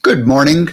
Good morning.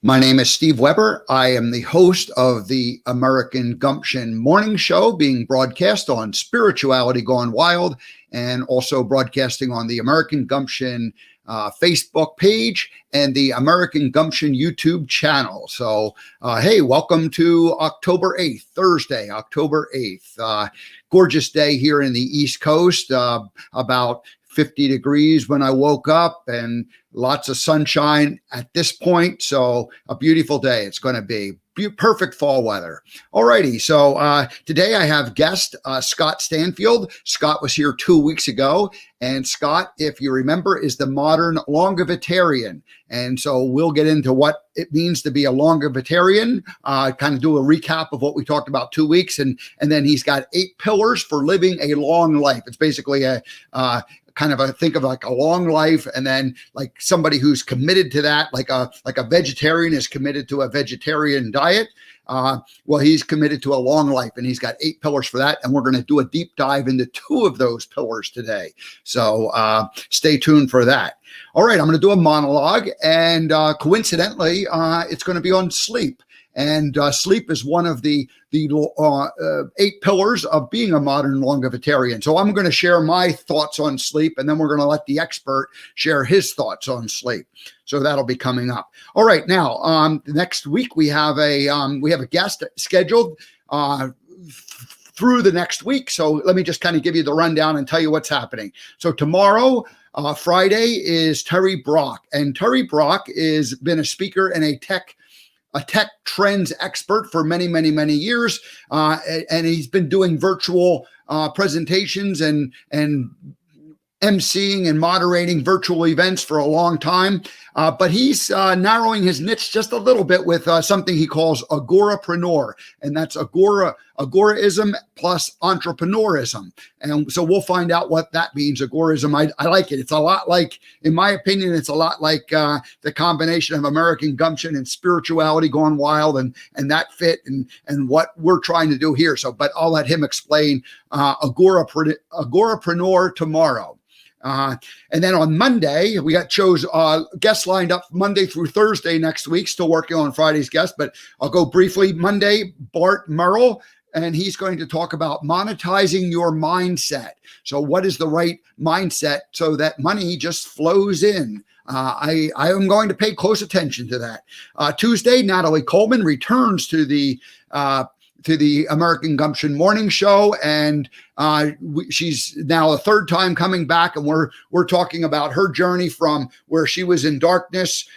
My name is Steve Weber. I am the host of the American Gumption morning show being broadcast on Spirituality Gone Wild and also broadcasting on the American Gumption Facebook page and the American Gumption YouTube channel. So, hey, welcome to October 8th, Thursday, October 8th. Gorgeous day here in the East Coast, about 50 degrees when I woke up and lots of sunshine at this point. So a beautiful day it's going to be. Perfect fall weather. Alrighty, so today I have guest Scott Stanfield. Scott was here 2 weeks ago, and Scott, if you remember, is the Modern Longevitarian. And so we'll get into what it means to be a longevitarian, kind of do a recap of what we talked about 2 weeks, and then he's got 8 pillars for living a long life. It's basically a kind of think of like a long life, and then like somebody who's committed to that, like a vegetarian is committed to a vegetarian diet. Well, he's committed to a long life, and he's got 8 pillars for that. And we're going to do a deep dive into 2 of those pillars today. So stay tuned for that. All right, I'm going to do a monologue, and coincidentally, it's going to be on sleep. And sleep is one of the 8 pillars of being a modern longevitarian. So I'm going to share my thoughts on sleep, and then we're going to let the expert share his thoughts on sleep. So that'll be coming up. All right, now next week we have a guest scheduled through the next week. So let me just kind of give you the rundown and tell you what's happening. So tomorrow, Friday, is Terry Brock, and Terry Brock has been a speaker and a tech trends expert for many, many, many years. And he's been doing virtual presentations and emceeing and moderating virtual events for a long time. But he's narrowing his niche just a little bit with something he calls agorapreneur. And that's agorism plus entrepreneurism. And so we'll find out what that means, agorism. I like it. It's a lot like, in my opinion, it's a lot like the combination of American Gumption and Spirituality Gone Wild and that fit and what we're trying to do here. So, but I'll let him explain agorapreneur tomorrow. And then on Monday, we got guests lined up Monday through Thursday next week, still working on Friday's guest, but I'll go briefly. Monday, Bart Merrill, and he's going to talk about monetizing your mindset. So what is the right mindset so that money just flows in? I am going to pay close attention to that. Tuesday, Natalie Coleman returns to the American Gumption morning show, and she's now a third time coming back, and we're talking about her journey from where she was in darkness,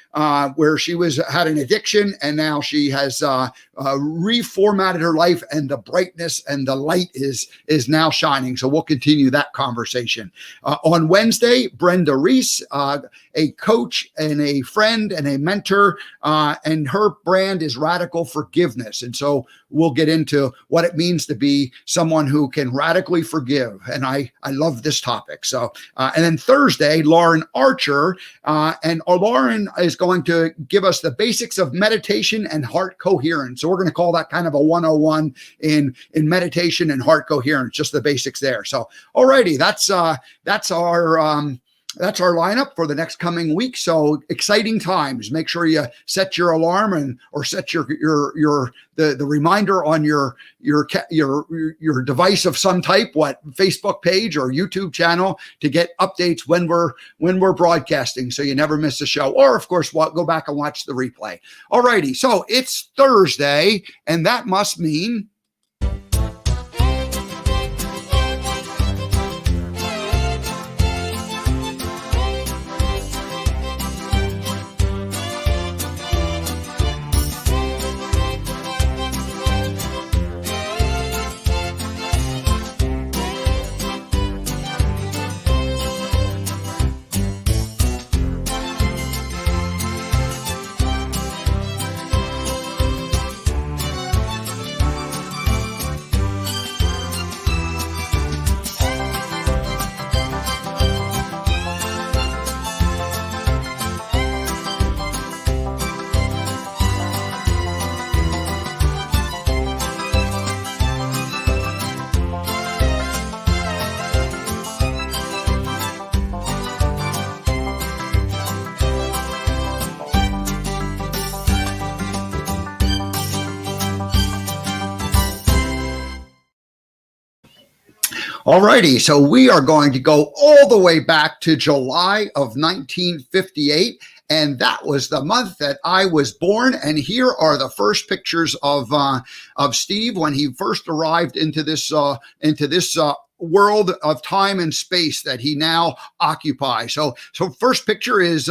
where she had an addiction, and now she has reformatted her life, and the brightness and the light is now shining. So we'll continue that conversation. On Wednesday, Brenda Reese, a coach and a friend and a mentor, and her brand is Radical Forgiveness. And so we'll get into what it means to be someone who can radically forgive. And I love this topic. So, and then Thursday, Lauren Archer, and Lauren is going to give us the basics of meditation and heart coherence. So we're going to call that kind of a 101 in meditation and heart coherence, just the basics there. So, alrighty, that's our lineup for the next coming week. So exciting times. Make sure you set your alarm or set the reminder on your device of some type, what Facebook page or YouTube channel, to get updates when we're broadcasting, so you never miss a show. Or of course, go back and watch the replay. All righty. So it's Thursday, and that must mean All righty, so we are going to go all the way back to July of 1958, and that was the month that I was born. And here are the first pictures of Steve when he first arrived into this world of time and space that he now occupies. So first picture is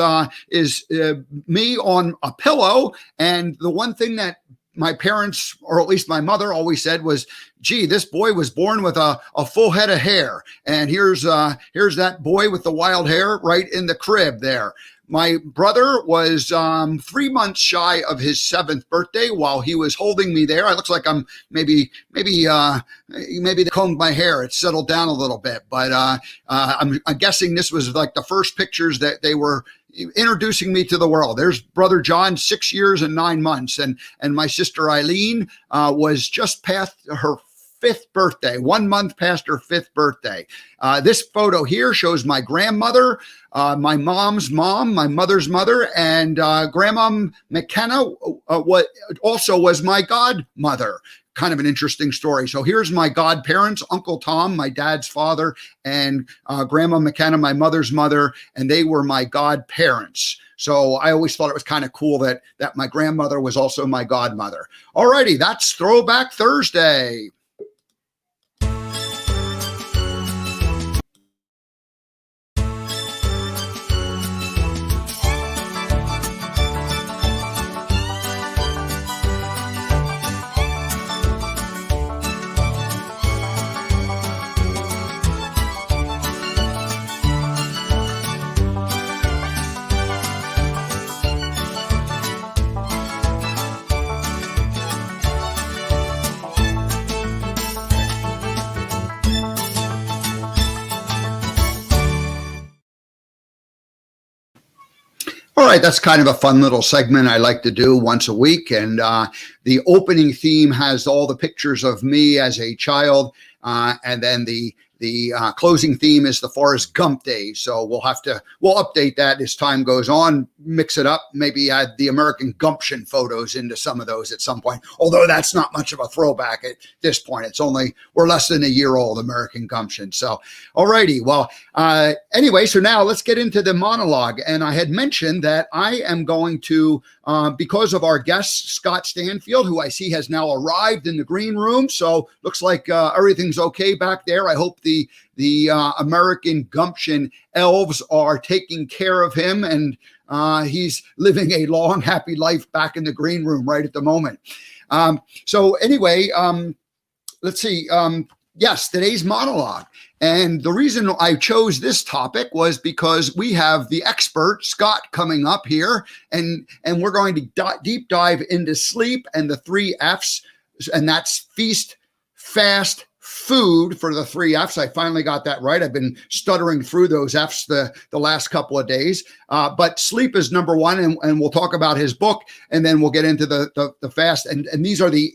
me on a pillow, and the one thing that my parents, or at least my mother, always said was, gee, this boy was born with a full head of hair. And here's that boy with the wild hair right in the crib there. My brother was 3 months shy of his 7th birthday while he was holding me there. It looks like I'm maybe they combed my hair. It's settled down a little bit, but I'm guessing this was like the first pictures that they were introducing me to the world. There's brother John, 6 years and 9 months, and my sister Eileen was just past her 5th birthday, 1 month past her 5th birthday. This photo here shows my grandmother, my mom's mom, my mother's mother, and Grandma McKenna also was my godmother. Kind of an interesting story. So here's my godparents, Uncle Tom, my dad's father, and Grandma McKenna, my mother's mother, and they were my godparents. So I always thought it was kind of cool that my grandmother was also my godmother. All righty, that's Throwback Thursday. All right, that's kind of a fun little segment I like to do once a week. And the opening theme has all the pictures of me as a child. And then the closing theme is the Forrest Gump days. So we'll update that as time goes on, mix it up, maybe add the American Gumption photos into some of those at some point. Although that's not much of a throwback at this point. We're less than a year old, American Gumption. So, all righty. Well, anyway, so now let's get into the monologue. And I had mentioned that I am going to, because of our guest, Scott Stanfield, who I see has now arrived in the green room. So looks like everything's okay back there. I hope the American Gumption elves are taking care of him, and he's living a long, happy life back in the green room right at the moment. So anyway, let's see. Yes, today's monologue. And the reason I chose this topic was because we have the expert, Scott, coming up here, and we're going to deep dive into sleep and the 3 F's, and that's feast, fast, food for the 3 F's. I finally got that right. I've been stuttering through those F's the last couple of days. But sleep is number 1, and we'll talk about his book, and then we'll get into the fast. And these are the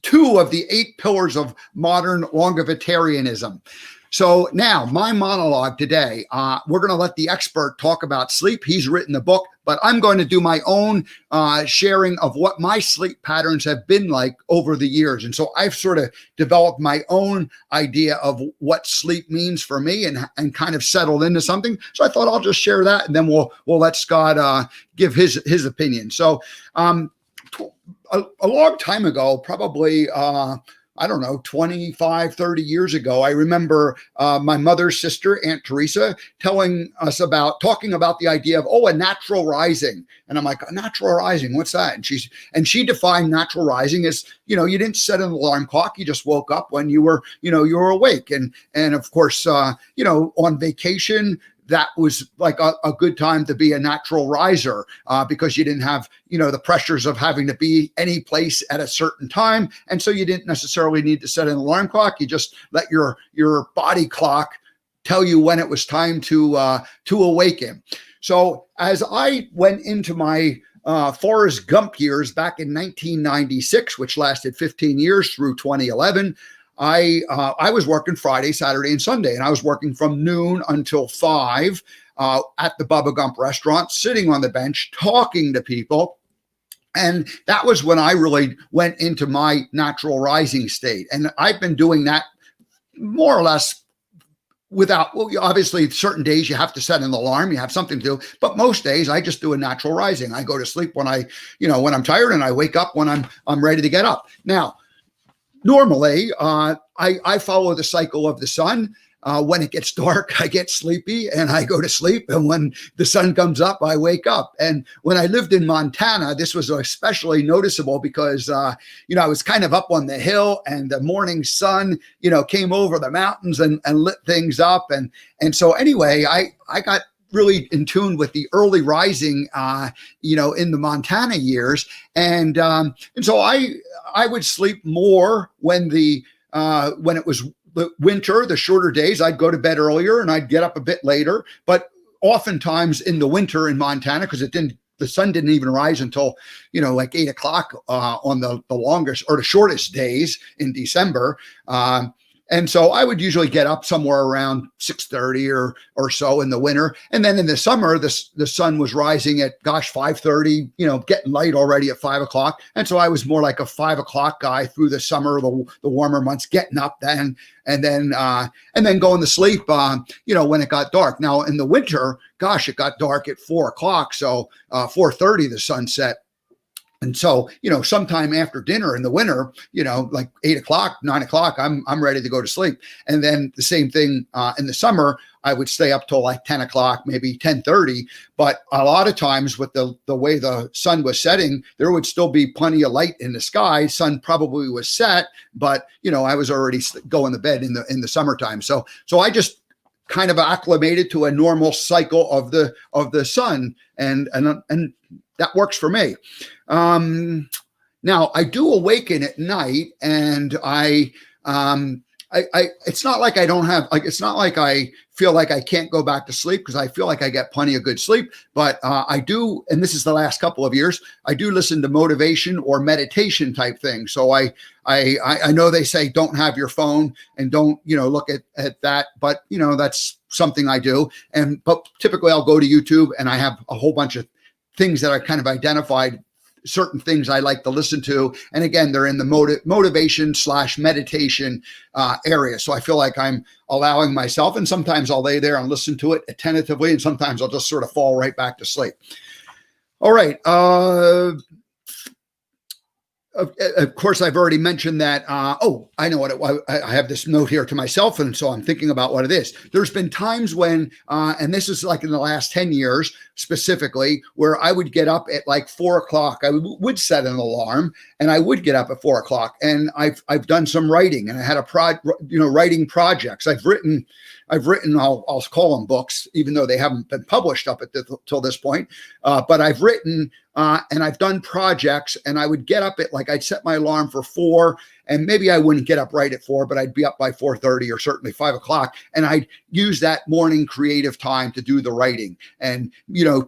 2 of the 8 pillars of modern longevitarianism. So now my monologue today, we're going to let the expert talk about sleep. He's written the book, but I'm going to do my own sharing of what my sleep patterns have been like over the years. And so I've sort of developed my own idea of what sleep means for me and kind of settled into something. So I thought I'll just share that, and then we'll let Scott give his opinion. So a long time ago, probably, I don't know, 25, 30 years ago, I remember my mother's sister, Aunt Teresa, talking about the idea of, a natural rising. And I'm like, a natural rising, what's that? And she defined natural rising as, you didn't set an alarm clock. You just woke up when you were awake. And of course, on vacation, that was like a good time to be a natural riser because you didn't have, the pressures of having to be any place at a certain time. And so you didn't necessarily need to set an alarm clock. You just let your body clock tell you when it was time to awaken. So as I went into my Forrest Gump years back in 1996, which lasted 15 years through 2011, I was working Friday, Saturday, and Sunday, and I was working from noon until 5 at the Bubba Gump restaurant, sitting on the bench, talking to people. And that was when I really went into my natural rising state. And I've been doing that more or less well, obviously certain days you have to set an alarm, you have something to do, but most days I just do a natural rising. I go to sleep when when I'm tired, and I wake up when I'm ready to get up. Now, normally, I follow the cycle of the sun. When it gets dark, I get sleepy and I go to sleep. And when the sun comes up, I wake up. And when I lived in Montana, this was especially noticeable because, I was kind of up on the hill, and the morning sun, came over the mountains and lit things up. And so anyway, I got really in tune with the early rising, in the Montana years. And so I would sleep more when it was the winter, the shorter days. I'd go to bed earlier and I'd get up a bit later. But oftentimes in the winter in Montana, because the sun didn't even rise until, like 8 o'clock on the longest or the shortest days in December. And so I would usually get up somewhere around 6:30 or so in the winter. And then in the summer, the sun was rising at 5:30, getting light already at 5 o'clock. And so I was more like a 5 o'clock guy through the summer, the warmer months, getting up then and then going to sleep, when it got dark. Now in the winter, it got dark at 4 o'clock. So 4:30, the sun set. And so, sometime after dinner in the winter, like 8 o'clock, 9 o'clock, I'm ready to go to sleep. And then the same thing in the summer, I would stay up till like 10 o'clock, maybe 10:30. But a lot of times with the way the sun was setting, there would still be plenty of light in the sky. Sun probably was set, but, I was already going to bed in the summertime. So I just kind of acclimated to a normal cycle of the sun, and that works for me. Now I do awaken at night, and I it's not like I don't have, it's not like I feel like I can't go back to sleep, because I feel like I get plenty of good sleep, but I do, and this is the last couple of years, I do listen to motivation or meditation type things. So I know they say don't have your phone and don't, look at that, but that's something I do. But typically I'll go to YouTube, and I have a whole bunch of things that I kind of identified, certain things I like to listen to. And again, they're in the motivation / meditation area. So I feel like I'm allowing myself, and sometimes I'll lay there and listen to it attentively, and sometimes I'll just sort of fall right back to sleep. All right. Of course, I've already mentioned that. I know what I have this note here to myself, and so I'm thinking about what it is. There's been times when, and this is like in the last 10 years specifically, where I would get up at like 4 o'clock. I would set an alarm, and I would get up at 4 o'clock. And I've done some writing, and I had writing projects. I've written, I'll call them books, even though they haven't been published up till this point. But I've written, and I've done projects, and I would get up at I'd set my alarm for 4, and maybe I wouldn't get up right at 4, but I'd be up by 4:30 or certainly 5 o'clock. And I'd use that morning creative time to do the writing. And,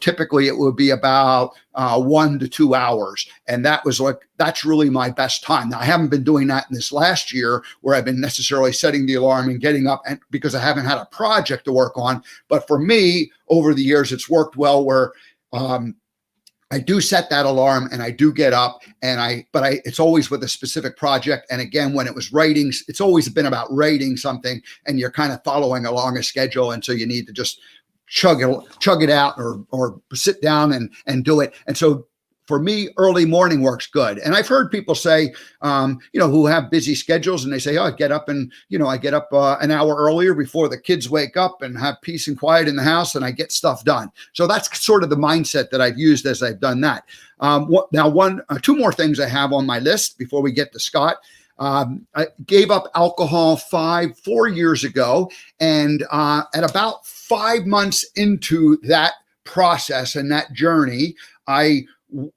typically it would be about 1 to 2 hours. And that's really my best time. Now I haven't been doing that in this last year, where I've been necessarily setting the alarm and getting up, and because I haven't had a project to work on. But for me, over the years, it's worked well, where, I do set that alarm and I do get up, and it's always with a specific project. And again, when it was writing, it's always been about writing something, and you're kind of following along a schedule. And so you need to just chug it out or sit down and do it. And so for me, early morning works good. And I've heard people say, who have busy schedules, and they say, I get up and, I get up an hour earlier before the kids wake up and have peace and quiet in the house, and I get stuff done. So that's sort of the mindset that I've used as I've done that. Now, two more things I have on my list before we get to Scott. I gave up alcohol 4 years ago, and at about 5 months into that process and that journey,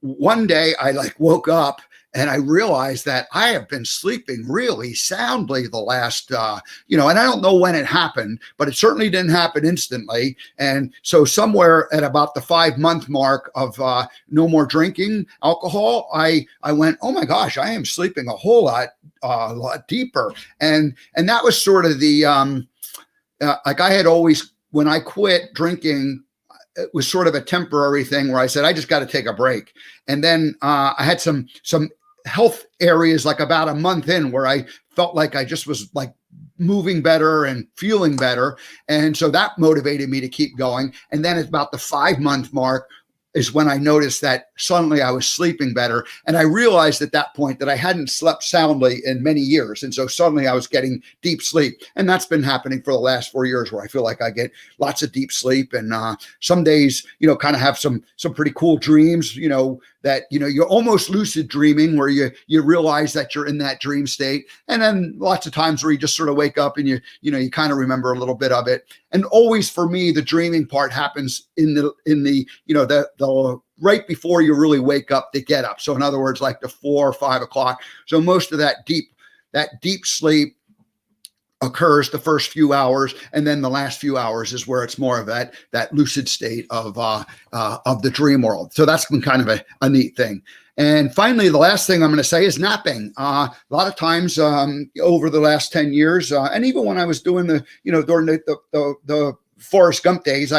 one day I woke up and I realized that I have been sleeping really soundly the last, and I don't know when it happened, but it certainly didn't happen instantly. And so somewhere at about the 5-month mark of no more drinking alcohol, I went, oh my gosh, I am sleeping a whole lot deeper. And that was sort of the, I had always, when I quit drinking, it was sort of a temporary thing where I said, I just got to take a break. And then I had some health areas, like about a month in, where I felt like I just was moving better and feeling better. And so that motivated me to keep going. And then at about the 5-month mark is when I noticed that suddenly I was sleeping better. And I realized at that point that I hadn't slept soundly in many years. And so suddenly I was getting deep sleep. And that's been happening for the last 4 years, where I feel like I get lots of deep sleep. And some days, kind of have some pretty cool dreams, that, you're almost lucid dreaming, where you realize that you're in that dream state. And then lots of times where you just sort of wake up and you kind of remember a little bit of it. And always for me, the dreaming part happens in the right before you really wake up to get up. So in other words, like the 4 or 5 o'clock. So most of that deep sleep occurs the first few hours, and then the last few hours is where it's more of that lucid state of the dream world. So that's been kind of a neat thing. And finally, the last thing I'm going to say is napping. A lot of times over the last 10 years, and even when I was doing during the Forrest Gump days,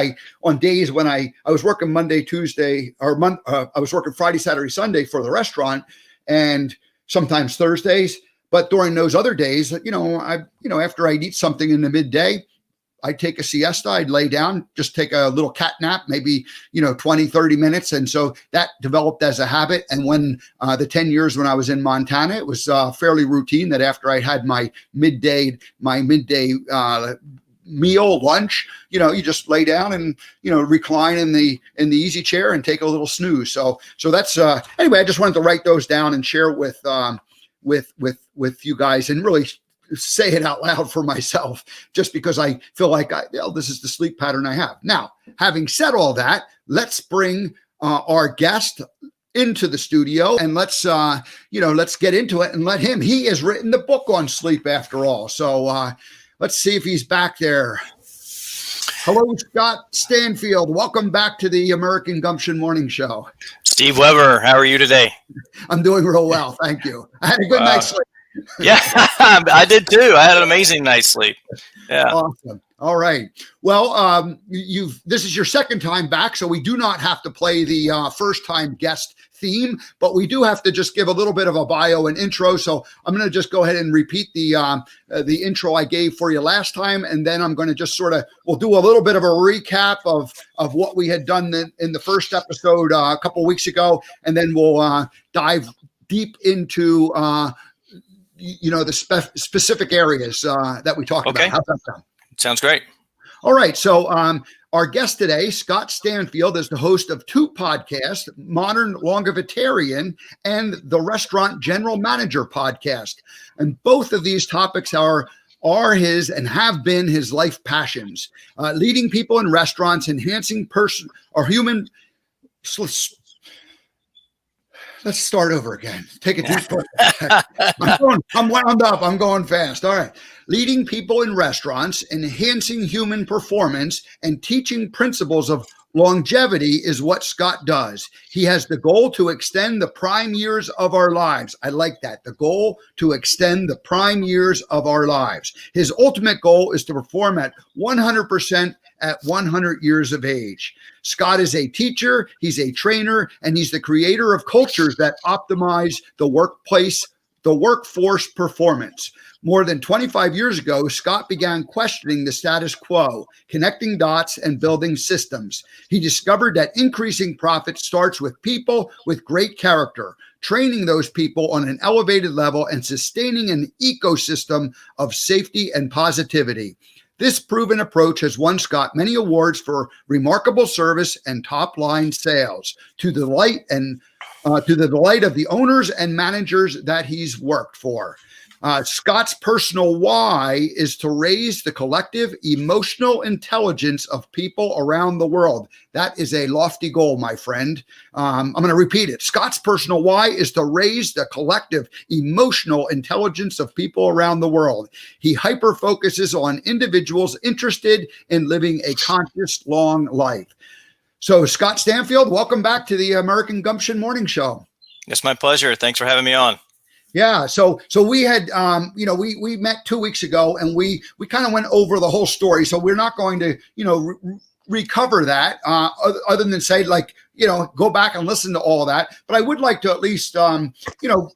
on days when I was working Monday, Tuesday, I was working Friday, Saturday, Sunday for the restaurant, and sometimes Thursdays. But during those other days, after I'd eat something in the midday, I'd take a siesta, I'd lay down, just take a little cat nap, maybe, 20, 30 minutes. And so that developed as a habit. And when the 10 years when I was in Montana, it was fairly routine that after I had my midday meal, lunch, you just lay down and, recline in the easy chair and take a little snooze. So that's, anyway, I just wanted to write those down and share with you guys, and really say it out loud for myself, just because I feel like this is the sleep pattern I have. Now, having said all that, let's bring our guest into the studio, and let's get into it and let him. He has written the book on sleep, after all. So let's see if he's back there. Hello, Scott Stanfield. Welcome back to the American Gumption Morning Show. Steve Weber, how are you today? I'm doing real well, thank you. I had a good night's sleep. Yeah, I did too. I had an amazing night's sleep. Yeah. Awesome. All right. Well, this is your second time back, so we do not have to play the first time guest theme, but we do have to just give a little bit of a bio and intro. So I'm going to just go ahead and repeat the intro I gave for you last time, and then I'm going to just we'll do a little bit of a recap of what we had done in the first episode a couple weeks ago, and then we'll dive deep into the specific areas that we talked about. How's that sound? Sounds great. All right. So our guest today, Scott Stanfield, is the host of 2 podcasts, Modern Longevitarian and the Restaurant General Manager podcast. And both of these topics are his and have been his life passions, leading people in restaurants, enhancing human. Let's start over again. Take a deep breath. I'm wound up. I'm going fast. All right. Leading people in restaurants, enhancing human performance, and teaching principles of longevity is what Scott does. He has the goal to extend the prime years of our lives. I like that. The goal to extend the prime years of our lives. His ultimate goal is to perform at 100% at 100 years of age. Scott is a teacher, he's a trainer, and he's the creator of cultures that optimize the workforce performance. More than 25 years ago, Scott began questioning the status quo, connecting dots and building systems. He discovered that increasing profit starts with people with great character, training those people on an elevated level and sustaining an ecosystem of safety and positivity. This proven approach has won Scott many awards for remarkable service and top-line sales, to the delight of the owners and managers that he's worked for. Scott's personal why is to raise the collective emotional intelligence of people around the world. That is a lofty goal, my friend. I'm going to repeat it. Scott's personal why is to raise the collective emotional intelligence of people around the world. He hyper-focuses on individuals interested in living a conscious, long life. So, Scott Stanfield, welcome back to the American Gumption Morning Show. It's my pleasure. Thanks for having me on. Yeah. So we had, we met 2 weeks ago, and we kind of went over the whole story. So we're not going to, recover that other than say, go back and listen to all that. But I would like to at least,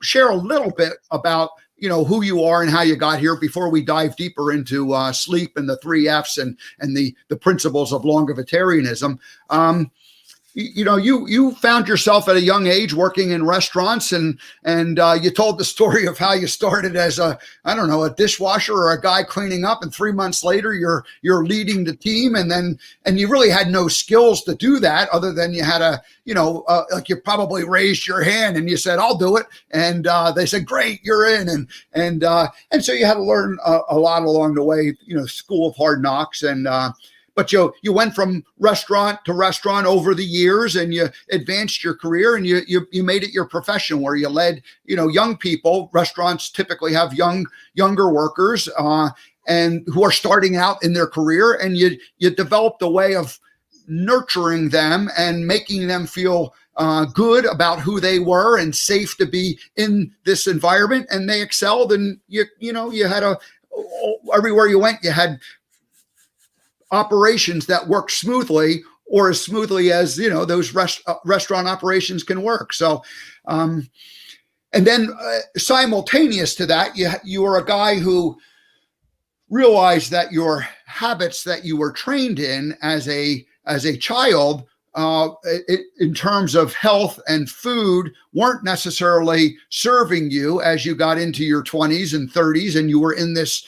share a little bit about who you are and how you got here before we dive deeper into sleep and the 3 Fs and the principles of longevitarianism. You found yourself at a young age working in restaurants, and you told the story of how you started as a dishwasher or a guy cleaning up, and 3 months later you're leading the team, and you really had no skills to do that other than you had like you probably raised your hand and you said, "I'll do it," and they said, "Great, you're in," and so you had to learn a lot along the way, school of hard knocks, and but you went from restaurant to restaurant over the years, and you advanced your career, and you made it your profession, where you led young people. Restaurants typically have younger workers and who are starting out in their career, and you developed a way of nurturing them and making them feel good about who they were and safe to be in this environment, and they excelled. And you had everywhere you went, you had operations that work smoothly, or as smoothly as those restaurant operations can work. So and then simultaneous to that, you were a guy who realized that your habits that you were trained in as a child, in terms of health and food, weren't necessarily serving you as you got into your 20s and 30s, and you were in this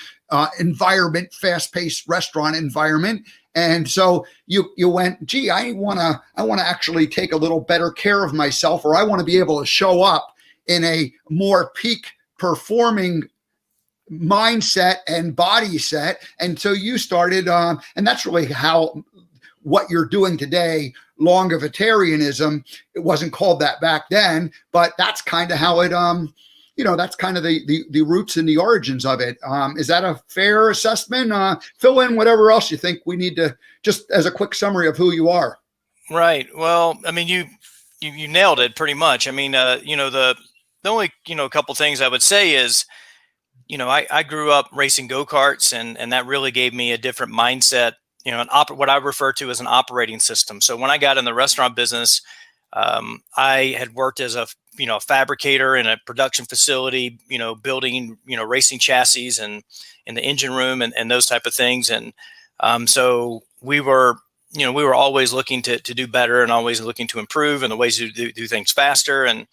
environment, fast-paced restaurant environment. And so you went, gee, I want to actually take a little better care of myself, or I want to be able to show up in a more peak performing mindset and body set. And so you started, and that's really how what you're doing today, longevitarianism. It wasn't called that back then, but that's kind of how it that's kind of the roots and the origins of it. Is that a fair assessment? Fill in whatever else you think we need to, just as a quick summary of who you are. Right. Well, I mean, you nailed it pretty much. I mean, the only, couple things I would say is, I grew up racing go-karts, and that really gave me a different mindset, what I refer to as an operating system. So when I got in the restaurant business, I had worked as a fabricator in a production facility, building, racing chassis and in the engine room and those type of things. And so we were always looking to do better, and always looking to improve, and the ways to do things faster. And,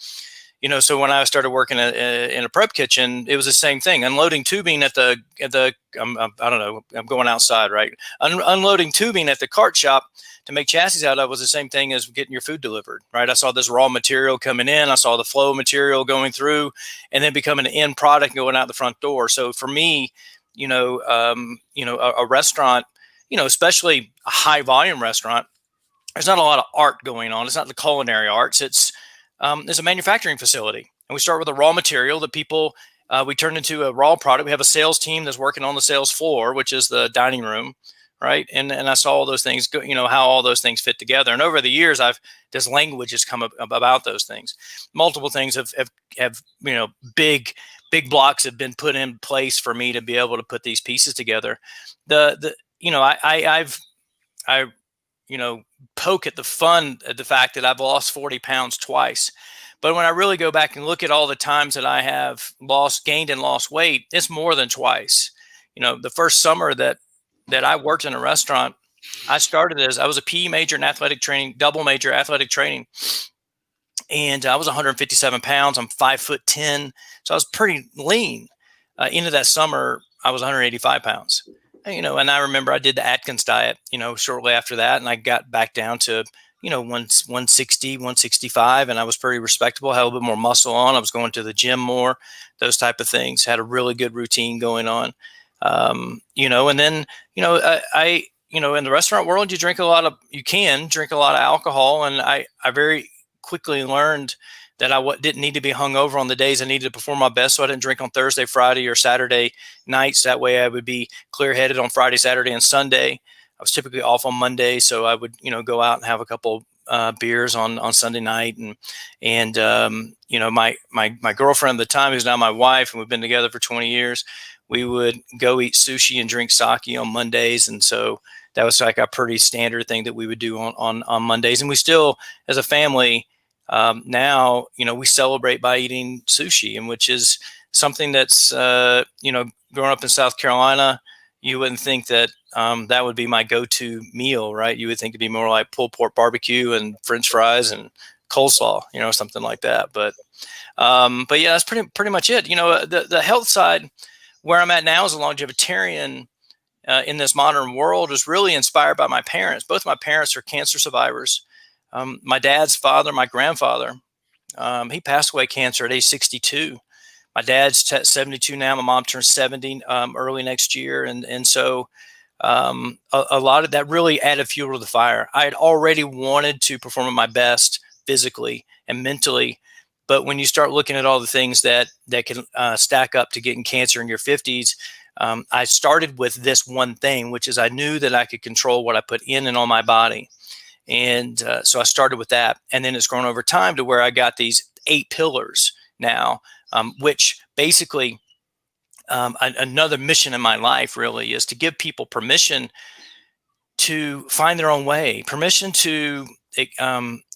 so when I started working in a prep kitchen, it was the same thing. Unloading tubing at the I don't know, I'm going outside, right? Unloading tubing at the cart shop to make chassis out of was the same thing as getting your food delivered, right? I saw this raw material coming in, I saw the flow of material going through, and then becoming an end product going out the front door. So for me, a restaurant, especially a high volume restaurant, there's not a lot of art going on. It's not the culinary arts. It's a manufacturing facility, and we start with a raw material that people we turn into a raw product. We have a sales team that's working on the sales floor, which is the dining room, right? And I saw all those things go, how all those things fit together. And over the years, this language has come up about those things. Multiple things have big blocks have been put in place for me to be able to put these pieces together. I poke at the fact that I've lost 40 pounds twice. But when I really go back and look at all the times that I have gained and lost weight, it's more than twice. The first summer that I worked in a restaurant, I started as I was a PE major in athletic training, double major athletic training. And I was 157 pounds. I'm 5'10". So I was pretty lean. Into that summer, I was 185 pounds. And I remember I did the Atkins diet, shortly after that. And I got back down to, 160, 165. And I was pretty respectable, had a little bit more muscle on. I was going to the gym more, those type of things, had a really good routine going on. And then, I in the restaurant world, you can drink a lot of alcohol. And I very quickly learned that I didn't need to be hungover on the days I needed to perform my best. So I didn't drink on Thursday, Friday, or Saturday nights. That way I would be clear-headed on Friday, Saturday, and Sunday. I was typically off on Monday, so I would, go out and have a couple beers on Sunday night. And my girlfriend at the time, who's now my wife, and we've been together for 20 years, we would go eat sushi and drink sake on Mondays. And so that was like a pretty standard thing that we would do on Mondays. And we still, as a family, now, we celebrate by eating sushi, and which is something that's, growing up in South Carolina, you wouldn't think that that would be my go-to meal, right? You would think it'd be more like pulled pork barbecue and French fries and coleslaw, something like that. But yeah, that's pretty much it. The health side, where I'm at now as a longevitarian in this modern world, is really inspired by my parents. Both my parents are cancer survivors. My dad's father, my grandfather, he passed away cancer at age 62. My dad's 72 now. My mom turns 70 early next year. And so a lot of that really added fuel to the fire. I had already wanted to perform at my best physically and mentally. But when you start looking at all the things that can stack up to getting cancer in your 50s, I started with this one thing, which is I knew that I could control what I put in and on my body. And so I started with that. And then it's grown over time to where I got these 8 pillars now, which basically another mission in my life really is to give people permission to find their own way, permission to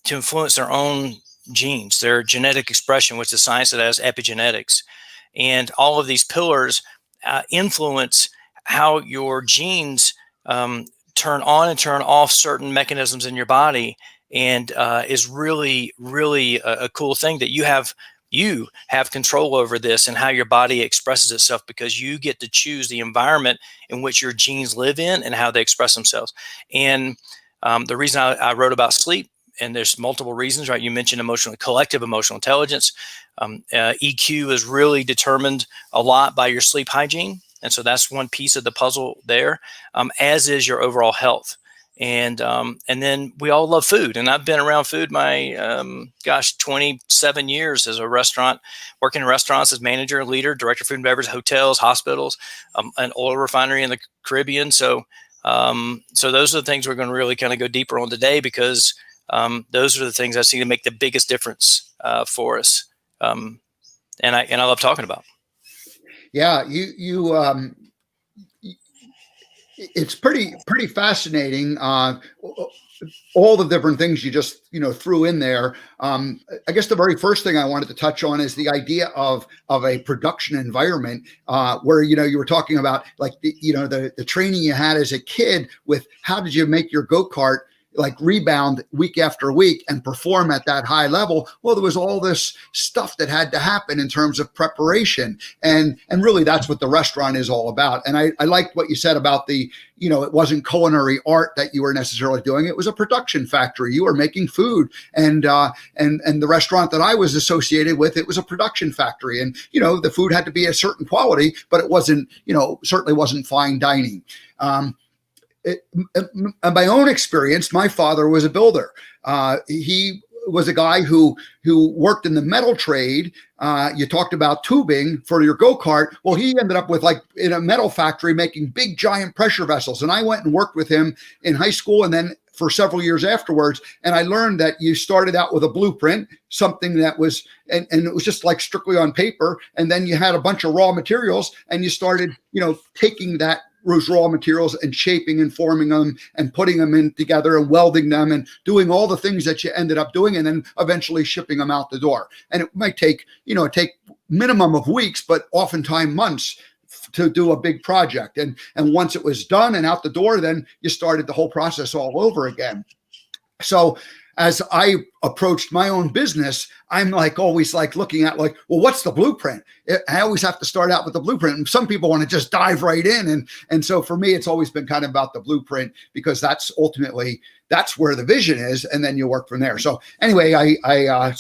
influence their own genes, their genetic expression, which is science that has epigenetics. And all of these pillars influence how your genes turn on and turn off certain mechanisms in your body, and is really, really a cool thing that you have control over this and how your body expresses itself, because you get to choose the environment in which your genes live in and how they express themselves. And the reason I wrote about sleep, and there's multiple reasons, right? You mentioned collective emotional intelligence. EQ is really determined a lot by your sleep hygiene. And so that's one piece of the puzzle there, as is your overall health. And then we all love food. And I've been around food my, 27 years as working in restaurants as manager, leader, director of food and beverage, hotels, hospitals, an oil refinery in the Caribbean. So those are the things we're going to really kind of go deeper on today, because those are the things I see to make the biggest difference for us. And I love talking about. Yeah, it's pretty fascinating. All the different things you just threw in there. I guess the very first thing I wanted to touch on is the idea of a production environment where you were talking about like the training you had as a kid with how did you make your go-kart like rebound week after week and perform at that high level. Well, there was all this stuff that had to happen in terms of preparation. And really that's what the restaurant is all about. And I liked what you said about it wasn't culinary art that you were necessarily doing. It was a production factory. You were making food. And the restaurant that I was associated with, it was a production factory. And, the food had to be a certain quality, but it wasn't, certainly wasn't fine dining. In my own experience, my father was a builder. He was a guy who worked in the metal trade. You talked about tubing for your go-kart. Well, he ended up with in a metal factory making big, giant pressure vessels. And I went and worked with him in high school and then for several years afterwards. And I learned that you started out with a blueprint, something that was, and it was just like strictly on paper. And then you had a bunch of raw materials and you started, taking those raw materials and shaping and forming them and putting them in together and welding them and doing all the things that you ended up doing and then eventually shipping them out the door. And it might take, take minimum of weeks, but oftentimes months to do a big project. And once it was done and out the door, then you started the whole process all over again. So as I approached my own business, I'm always looking at well, what's the blueprint? I always have to start out with the blueprint. And some people want to just dive right in. And so for me, it's always been kind of about the blueprint, because that's where the vision is. And then you work from there. So anyway, I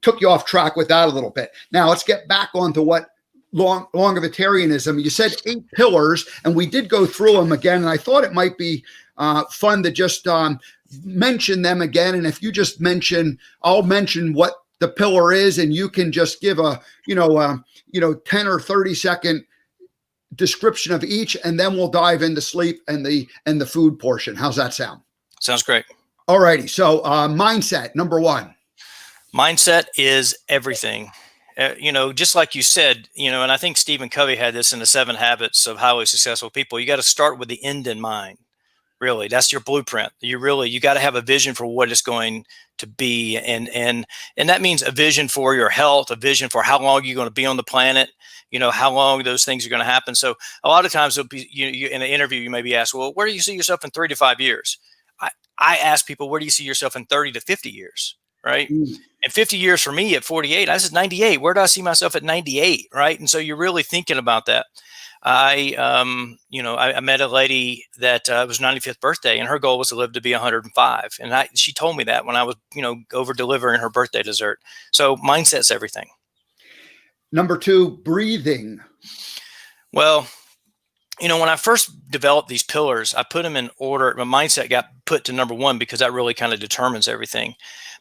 took you off track with that a little bit. Now let's get back onto what longevitarianism. You said 8 pillars, and we did go through them again. And I thought it might be fun to just mention them again. And if you just I'll mention what the pillar is, and you can just give a 10 or 30 second description of each, and then we'll dive into sleep and the food portion. How's that sound? Sounds great. All righty. So mindset, number 1. Mindset is everything. Just like you said, and I think Stephen Covey had this in the 7 Habits of Highly Successful People. You got to start with the end in mind. Really, that's your blueprint. You got to have a vision for what it's going to be, and that means a vision for your health, a vision for how long you're going to be on the planet. How long those things are going to happen. So a lot of times it'll be, you in an interview, you may be asked, well, where do you see yourself in 3 to 5 years? I ask people, where do you see yourself in 30 to 50 years? Right. And 50 years for me at 48, I said 98. Where do I see myself at 98? Right. And so you're really thinking about that. I met a lady that it was 95th birthday, and her goal was to live to be 105. And she told me that when I was, over delivering her birthday dessert. So mindset's everything. Number 2, breathing. Well, when I first developed these pillars, I put them in order. My mindset got put to number 1 because that really kind of determines everything.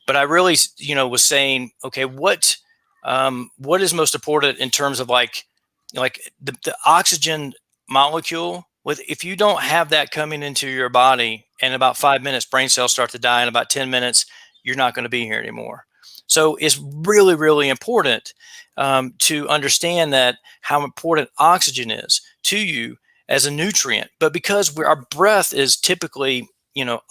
But I really, was saying, okay, what is most important in terms of like the oxygen molecule? If you don't have that coming into your body, in about 5 minutes, brain cells start to die. In about 10 minutes, you're not going to be here anymore. So it's really, really important to understand that how important oxygen is to you as a nutrient. But because our breath is typically,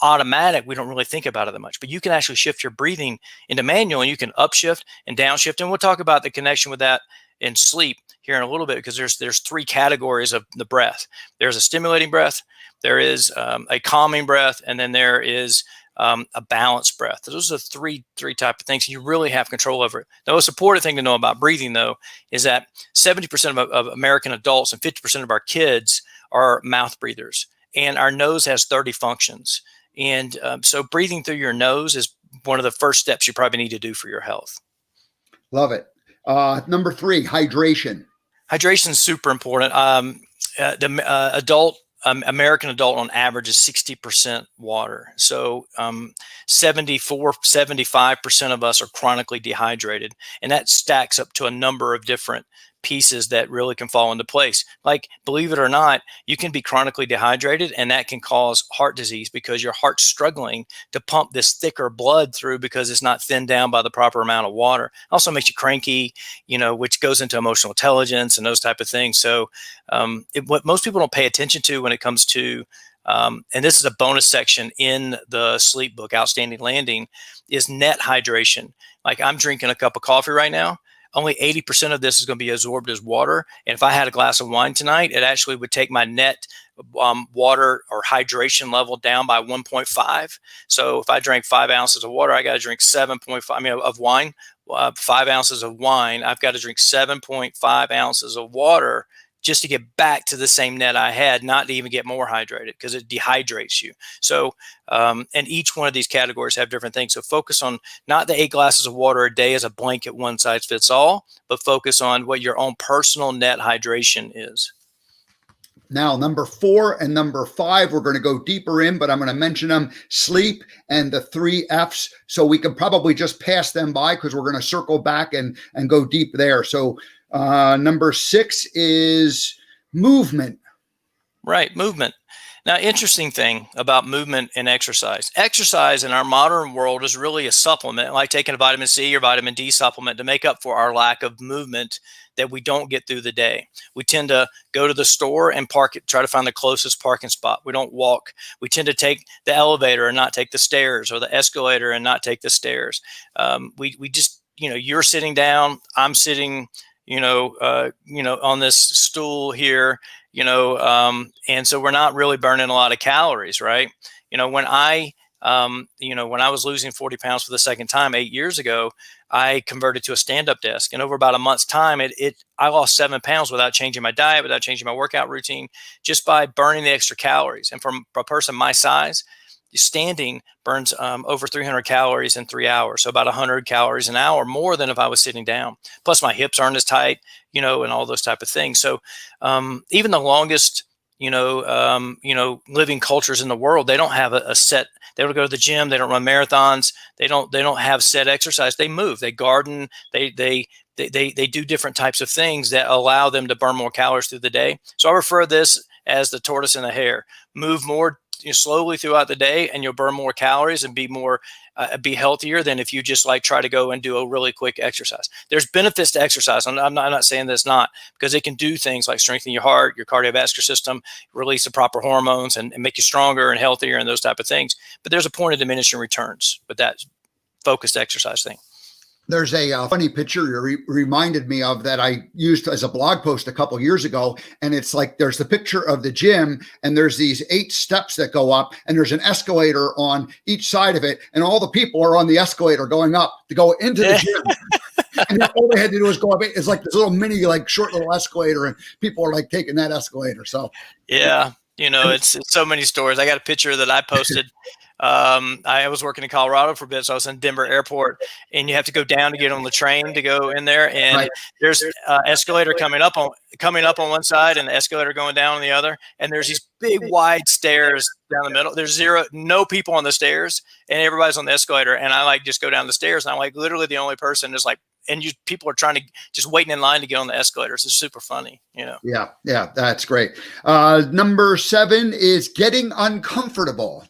automatic, we don't really think about it that much. But you can actually shift your breathing into manual, and you can upshift and downshift. And we'll talk about the connection with that in sleep here in a little bit, because there's 3 categories of the breath. There's a stimulating breath, there is a calming breath, and then there is a balanced breath. Those are three type of things. You really have control over it. The most important thing to know about breathing, though, is that 70% of American adults and 50% of our kids are mouth breathers, and our nose has 30 functions. And so breathing through your nose is one of the first steps you probably need to do for your health. Love it. Number 3, hydration. Hydration is super important. American adult on average is 60% water. So 75% of us are chronically dehydrated. And that stacks up to a number of different pieces that really can fall into place. Like, believe it or not, you can be chronically dehydrated, and that can cause heart disease because your heart's struggling to pump this thicker blood through because it's not thinned down by the proper amount of water. Also makes you cranky, which goes into emotional intelligence and those type of things. So what most people don't pay attention to when it comes to and this is a bonus section in the sleep book, Outstanding Landing, is net hydration. Like, I'm drinking a cup of coffee right now. Only 80% of this is going to be absorbed as water. And if I had a glass of wine tonight, it actually would take my net water or hydration level down by 1.5. So if I drank 5 ounces of water, I got to drink 7.5, of wine, 5 ounces of wine. I've got to drink 7.5 ounces of water just to get back to the same net I had, not to even get more hydrated, because it dehydrates you. So, and each one of these categories have different things. So focus on not the 8 glasses of water a day as a blanket, one size fits all, but focus on what your own personal net hydration is. Now, number 4 and number 5, we're going to go deeper in, but I'm going to mention them: sleep and the 3 F's. So we can probably just pass them by because we're going to circle back and go deep there. So number 6 is movement. Right, movement. Now, interesting thing about movement and exercise. Exercise in our modern world is really a supplement, like taking a vitamin C or vitamin D supplement to make up for our lack of movement that we don't get through the day. We tend to go to the store and park it, try to find the closest parking spot. We don't walk. We tend to take the elevator and not take the stairs, or the escalator and not take the stairs. We just, you're sitting down, I'm sitting, on this stool here, and so we're not really burning a lot of calories, right? When I was losing 40 pounds for the second time 8 years ago, I converted to a stand-up desk, and over about a month's time, I lost 7 pounds without changing my diet, without changing my workout routine, just by burning the extra calories. And for a person my size, standing burns over 300 calories in 3 hours. So about 100 calories an hour more than if I was sitting down. Plus my hips aren't as tight, and all those type of things. So even the longest, living cultures in the world, they don't have a set. They don't go to the gym. They don't run marathons. They don't have set exercise. They move. They garden. They do different types of things that allow them to burn more calories through the day. So I refer to this as the tortoise and the hare. Move more, slowly throughout the day, and you'll burn more calories and be healthier than if you just like try to go and do a really quick exercise. There's benefits to exercise. I'm not saying that's not, because it can do things like strengthen your heart, your cardiovascular system, release the proper hormones, and make you stronger and healthier and those type of things. But there's a point of diminishing returns with that focused exercise thing. There's a funny picture you reminded me of that I used as a blog post a couple years ago. And it's like, there's the picture of the gym and there's these 8 steps that go up and there's an escalator on each side of it. And all the people are on the escalator going up to go into the gym. And all they had to do was go up. It's like this little mini, like short little escalator, and people are like taking that escalator. So, yeah, it's so many stories. I got a picture that I posted. I was working in Colorado for a bit, so I was in Denver airport, and you have to go down to get on the train to go in there. And right. There's escalator coming up on one side and the escalator going down on the other. And there's these big wide stairs down the middle. There's no people on the stairs, and everybody's on the escalator. And I like just go down the stairs, and I'm like literally the only person is like, and people are trying to just waiting in line to get on the escalators. It's super funny, Yeah, that's great. Number 7 is getting uncomfortable.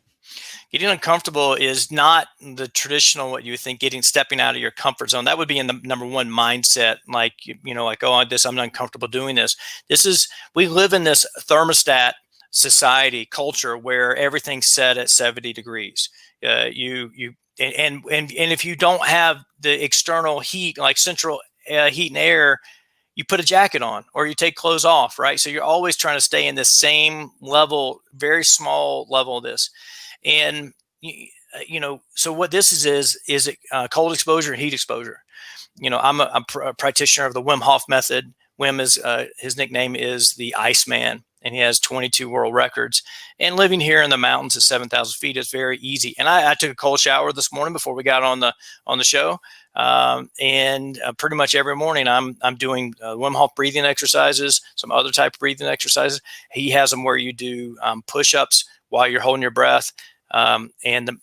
Getting uncomfortable is not the traditional, what you think, stepping out of your comfort zone. That would be in the number 1 mindset. Like, I'm uncomfortable doing this. We live in this thermostat society culture where everything's set at 70 degrees. And if you don't have the external heat, like central heat and air, you put a jacket on or you take clothes off, right? So you're always trying to stay in the same level, very small level of this. And, so what this is cold exposure and heat exposure. I'm a practitioner of the Wim Hof method. Wim is, his nickname is the Iceman, and he has 22 world records. And living here in the mountains at 7,000 feet is very easy. And I took a cold shower this morning before we got on the show. And pretty much every morning I'm doing Wim Hof breathing exercises, some other type of breathing exercises. He has them where you do push-ups while you're holding your breath. And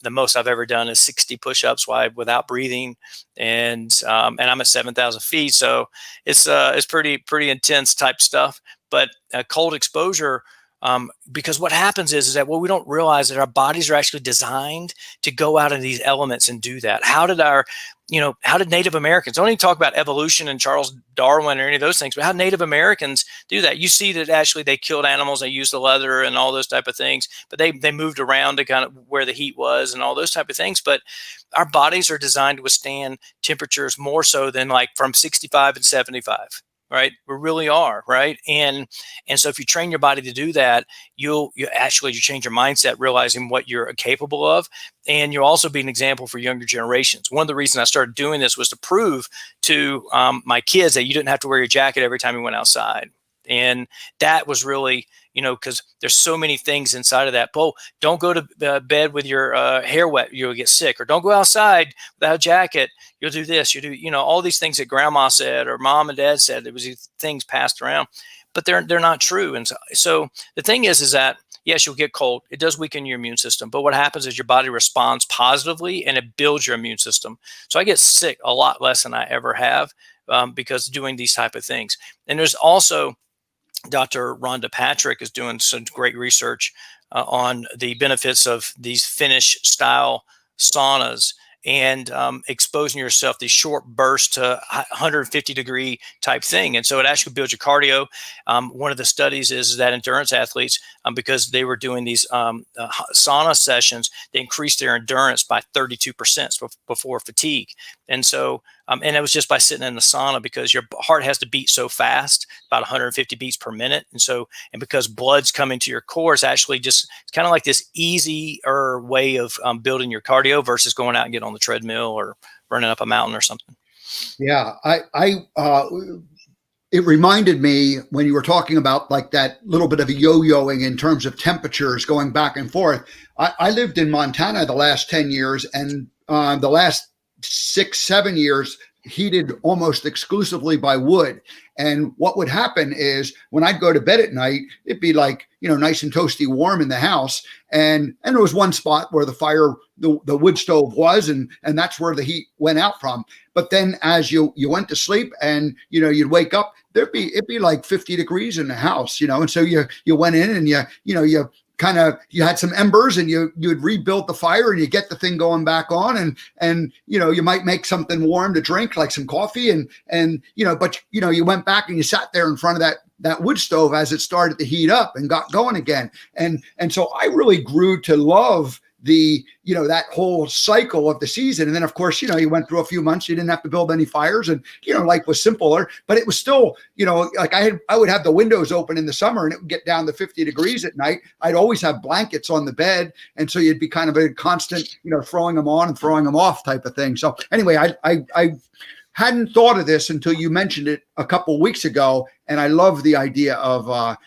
the most I've ever done is 60 push-ups without breathing. And I'm at 7,000 feet. So it's pretty intense type stuff, but cold exposure, because what happens is that we don't realize that our bodies are actually designed to go out in these elements and do that. How did Native Americans, don't even talk about evolution and Charles Darwin or any of those things, but how Native Americans do that. You see that actually they killed animals, they used the leather and all those type of things, but they moved around to kind of where the heat was and all those type of things. But our bodies are designed to withstand temperatures more so than like from 65 and 75. Right, we really are, right, and so if you train your body to do that, you change your mindset, realizing what you're capable of, and you'll also be an example for younger generations. One of the reasons I started doing this was to prove to my kids that you didn't have to wear your jacket every time you went outside, and that was really, because there's so many things inside of that. Don't go to bed with your hair wet, you'll get sick, or don't go outside without a jacket. You'll do this, you do, all these things that grandma said or mom and dad said. There was these things passed around, but they're not true. And so the thing is that, yes, you'll get cold. It does weaken your immune system. But what happens is your body responds positively and it builds your immune system. So I get sick a lot less than I ever have because doing these type of things. And there's also Dr. Rhonda Patrick is doing some great research on the benefits of these Finnish style saunas and exposing yourself these short bursts to 150 degree type thing. And so it actually builds your cardio. One of the studies is that endurance athletes, because they were doing these sauna sessions, they increased their endurance by 32% before fatigue. And so, and it was just by sitting in the sauna, because your heart has to beat so fast, about 150 beats per minute. And because blood's coming to your core, it's actually just, it's kind of like this easier way of building your cardio versus going out and getting on the treadmill or running up a mountain or something. Yeah. It reminded me when you were talking about like that little bit of a yo-yoing in terms of temperatures going back and forth. I lived in Montana the last 10 years, and the last 6-7 years heated almost exclusively by wood. And what would happen is when I'd go to bed at night, it'd be like, nice and toasty warm in the house. And there was one spot where the fire, the wood stove was, and that's where the heat went out from. But then as you went to sleep and, you'd wake up, it'd be like 50 degrees in the house, and so you went in and you kind kind of, you had some embers and you would rebuild the fire and you get the thing going back on, and you might make something warm to drink, like some coffee, and but you went back and you sat there in front of that wood stove as it started to heat up and got going again. And so I really grew to love that whole cycle of the season. And then of course, you went through a few months, you didn't have to build any fires, and life was simpler, but it was still, like I would have the windows open in the summer and it would get down to 50 degrees at night. I'd always have blankets on the bed. And so you'd be kind of a constant, throwing them on and throwing them off type of thing. So anyway, I hadn't thought of this until you mentioned it a couple of weeks ago. And I love the idea of,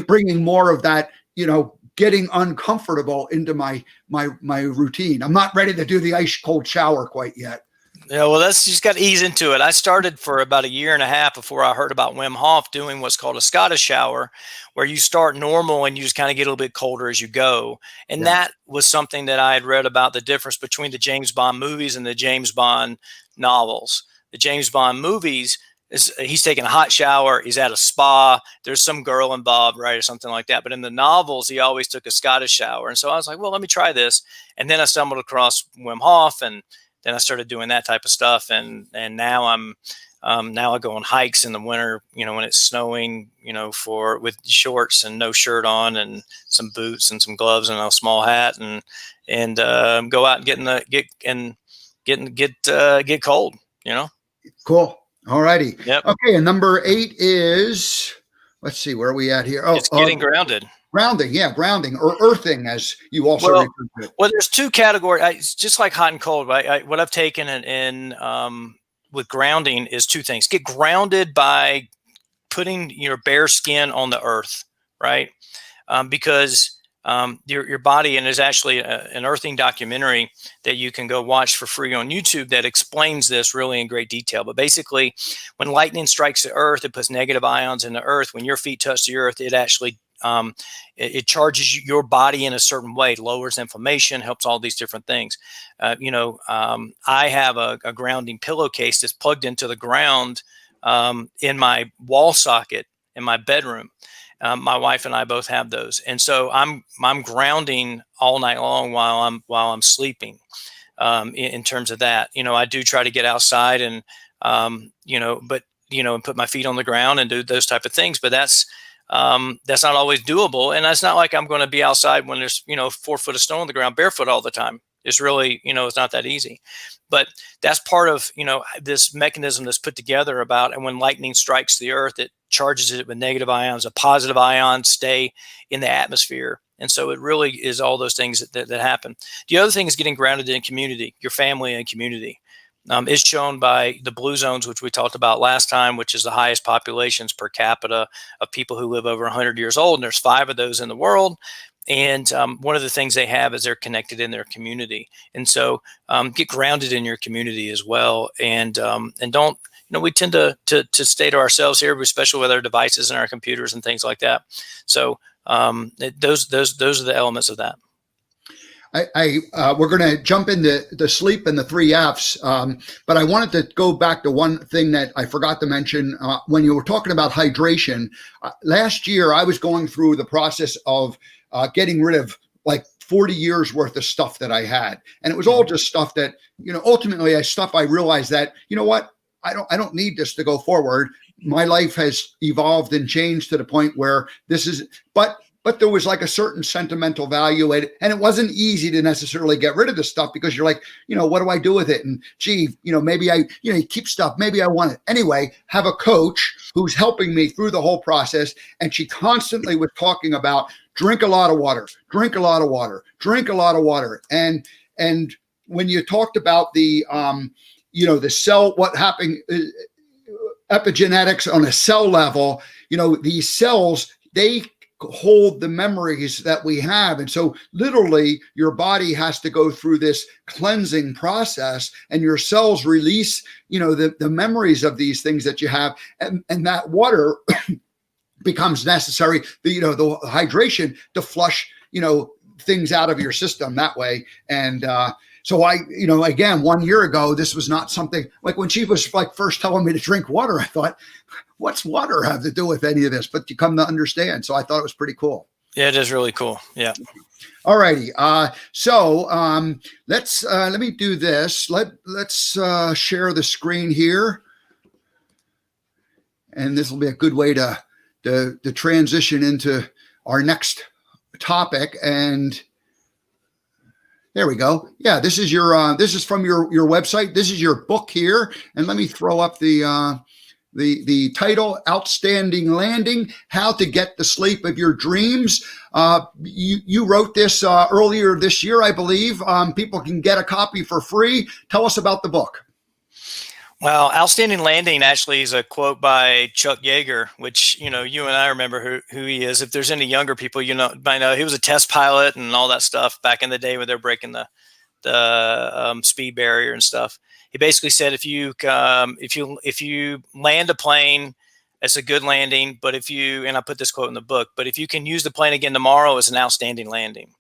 bringing more of that, getting uncomfortable into my routine. I'm not ready to do the ice cold shower quite yet. Yeah, well, that's just got to ease into it. I started for about 1.5 years before I heard about Wim Hof doing what's called a Scottish shower, where you start normal and you just kind of get a little bit colder as you go. And that was something that I had read about, the difference between the James Bond movies and the James Bond novels. The James Bond movies, he's taking a hot shower, he's at a spa, there's some girl involved, right, or something like that. But in the novels, he always took a Scottish shower. And so I was like, well, let me try this. And then I stumbled across Wim Hof, and then I started doing that type of stuff. And now now I go on hikes in the winter, when it's snowing, with shorts and no shirt on and some boots and some gloves and a small hat, and go out and get cold, Cool. All righty. Yep. Okay. And number 8 is, let's see, where are we at here? Oh, it's getting grounded. Grounding. Yeah. Grounding, or earthing, as you also refer to it. Well, there's 2 categories. It's just like hot and cold. Right? What I've taken in with grounding is 2 things. Get grounded by putting your bare skin on the earth, right? Because your body, and there's actually an earthing documentary that you can go watch for free on YouTube that explains this really in great detail. But basically, when lightning strikes the earth, it puts negative ions in the earth. When your feet touch the earth, it actually it charges your body in a certain way, lowers inflammation, helps all these different things. I have a grounding pillowcase that's plugged into the ground in my wall socket in my bedroom. My wife and I both have those, and so I'm grounding all night long while I'm sleeping. In terms of that, I do try to get outside and and put my feet on the ground and do those type of things. But that's not always doable, and it's not like I'm going to be outside when there's 4 foot of snow on the ground barefoot all the time. It's really it's not that easy. But that's part of this mechanism that's put together about, and when lightning strikes the earth, it charges it with negative ions. The positive ions stay in the atmosphere, and so it really is all those things that happen. The other thing is getting grounded in community, your family and community. Is shown by the blue zones, which we talked about last time, which is the highest populations per capita of people who live over 100 years old, and there's 5 of those in the world. And one of the things they have is they're connected in their community. And so get grounded in your community as well. And don't, we tend to stay to ourselves here, especially with our devices and our computers and things like that. So those are the elements of that. We're going to jump into the sleep and the 3 F's, but I wanted to go back to one thing that I forgot to mention when you were talking about hydration. Last year, I was going through the process of getting rid of like 40 years worth of stuff that I had, and it was all just stuff that ultimately I realized that what, I don't need this to go forward. My life has evolved and changed to the point where this is, but there was like a certain sentimental value in it. And it wasn't easy to necessarily get rid of the stuff because you're like, what do I do with it? And gee, maybe you keep stuff, maybe I want it. Anyway, have a coach who's helping me through the whole process. And she constantly was talking about drink a lot of water, drink a lot of water, drink a lot of water. And when you talked about the cell, what happened, epigenetics on a cell level, these cells, they hold the memories that we have. And so literally your body has to go through this cleansing process, and your cells release, the memories of these things that you have. And that water becomes necessary, the hydration to flush, things out of your system that way. And, so I, again, 1 year ago, this was not something like when she was like first telling me to drink water, I thought, what's water have to do with any of this? But you come to understand. So I thought it was pretty cool. Yeah, it is really cool. Yeah. All righty. Let's let me do this. Let's share the screen here, and this will be a good way to transition into our next topic. And there we go. Yeah, this is your this is from your website. This is your book here, and let me throw up the title, Outstanding Landing, How to Get the Sleep of Your Dreams. You wrote this earlier this year, I believe. People can get a copy for free. Tell us about the book. Well, Outstanding Landing actually is a quote by Chuck Yeager, which, you and I remember who he is. If there's any younger people, might know he was a test pilot and all that stuff back in the day when they're breaking the speed barrier and stuff. He basically said, if you land a plane, it's a good landing. But and I put this quote in the book, but if you can use the plane again tomorrow, it's an outstanding landing.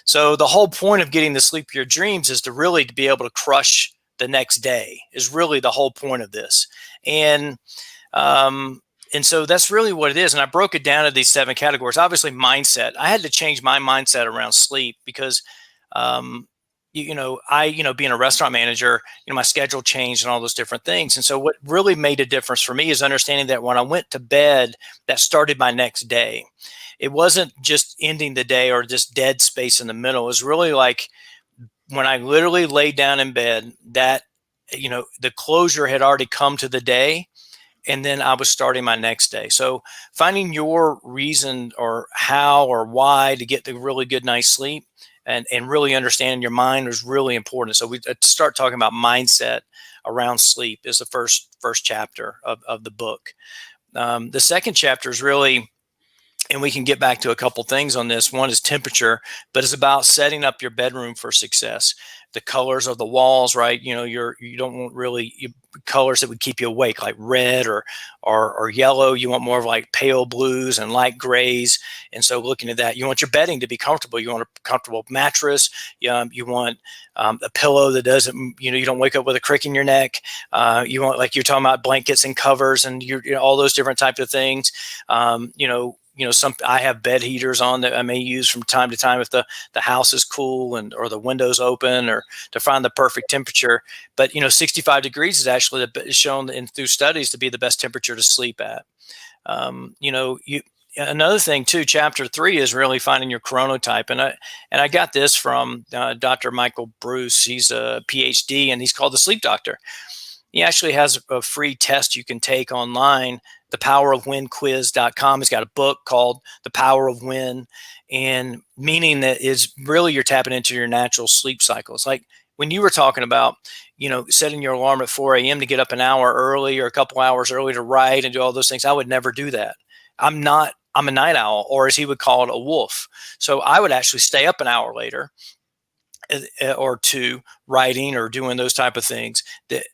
So the whole point of getting the sleep of your dreams is to really be able to crush the next day, is really the whole point of this. And so that's really what it is. And I broke it down into these 7 categories. Obviously, mindset. I had to change my mindset around sleep because, being a restaurant manager, my schedule changed and all those different things. And so what really made a difference for me is understanding that when I went to bed, that started my next day. It wasn't just ending the day or just dead space in the middle. It was really like when I literally laid down in bed, that, the closure had already come to the day, and then I was starting my next day. So finding your reason or how or why to get the really good night's sleep and really understanding your mind was really important. So we start talking about mindset around sleep is the first chapter of the book. The second chapter is really, and we can get back to a couple things on this. One is temperature, but it's about setting up your bedroom for success. The colors of the walls, right? You don't want really colors that would keep you awake, like red or yellow. You want more of like pale blues and light grays. And so looking at that, you want your bedding to be comfortable. You want a comfortable mattress. You want a pillow that doesn't, you don't wake up with a crick in your neck. You want, like you're talking about, blankets and covers and all those different types of things. I have bed heaters on that I may use from time to time if the house is cool or the windows open, or to find the perfect temperature. But 65 degrees is actually shown through studies to be the best temperature to sleep at. Another thing too, chapter 3 is really finding your chronotype, and I got this from Dr. Michael Bruce. He's a PhD and he's called the Sleep Doctor. He actually has a free test you can take online, thepowerofwhenquiz.com. He's got a book called The Power of When, and meaning that is really you're tapping into your natural sleep cycles. Like when you were talking about, setting your alarm at 4 a.m. to get up an hour early or a couple hours early to write and do all those things, I would never do that. I'm a night owl, or as he would call it, a wolf. So I would actually stay up an hour later or 2 writing or doing those type of things that,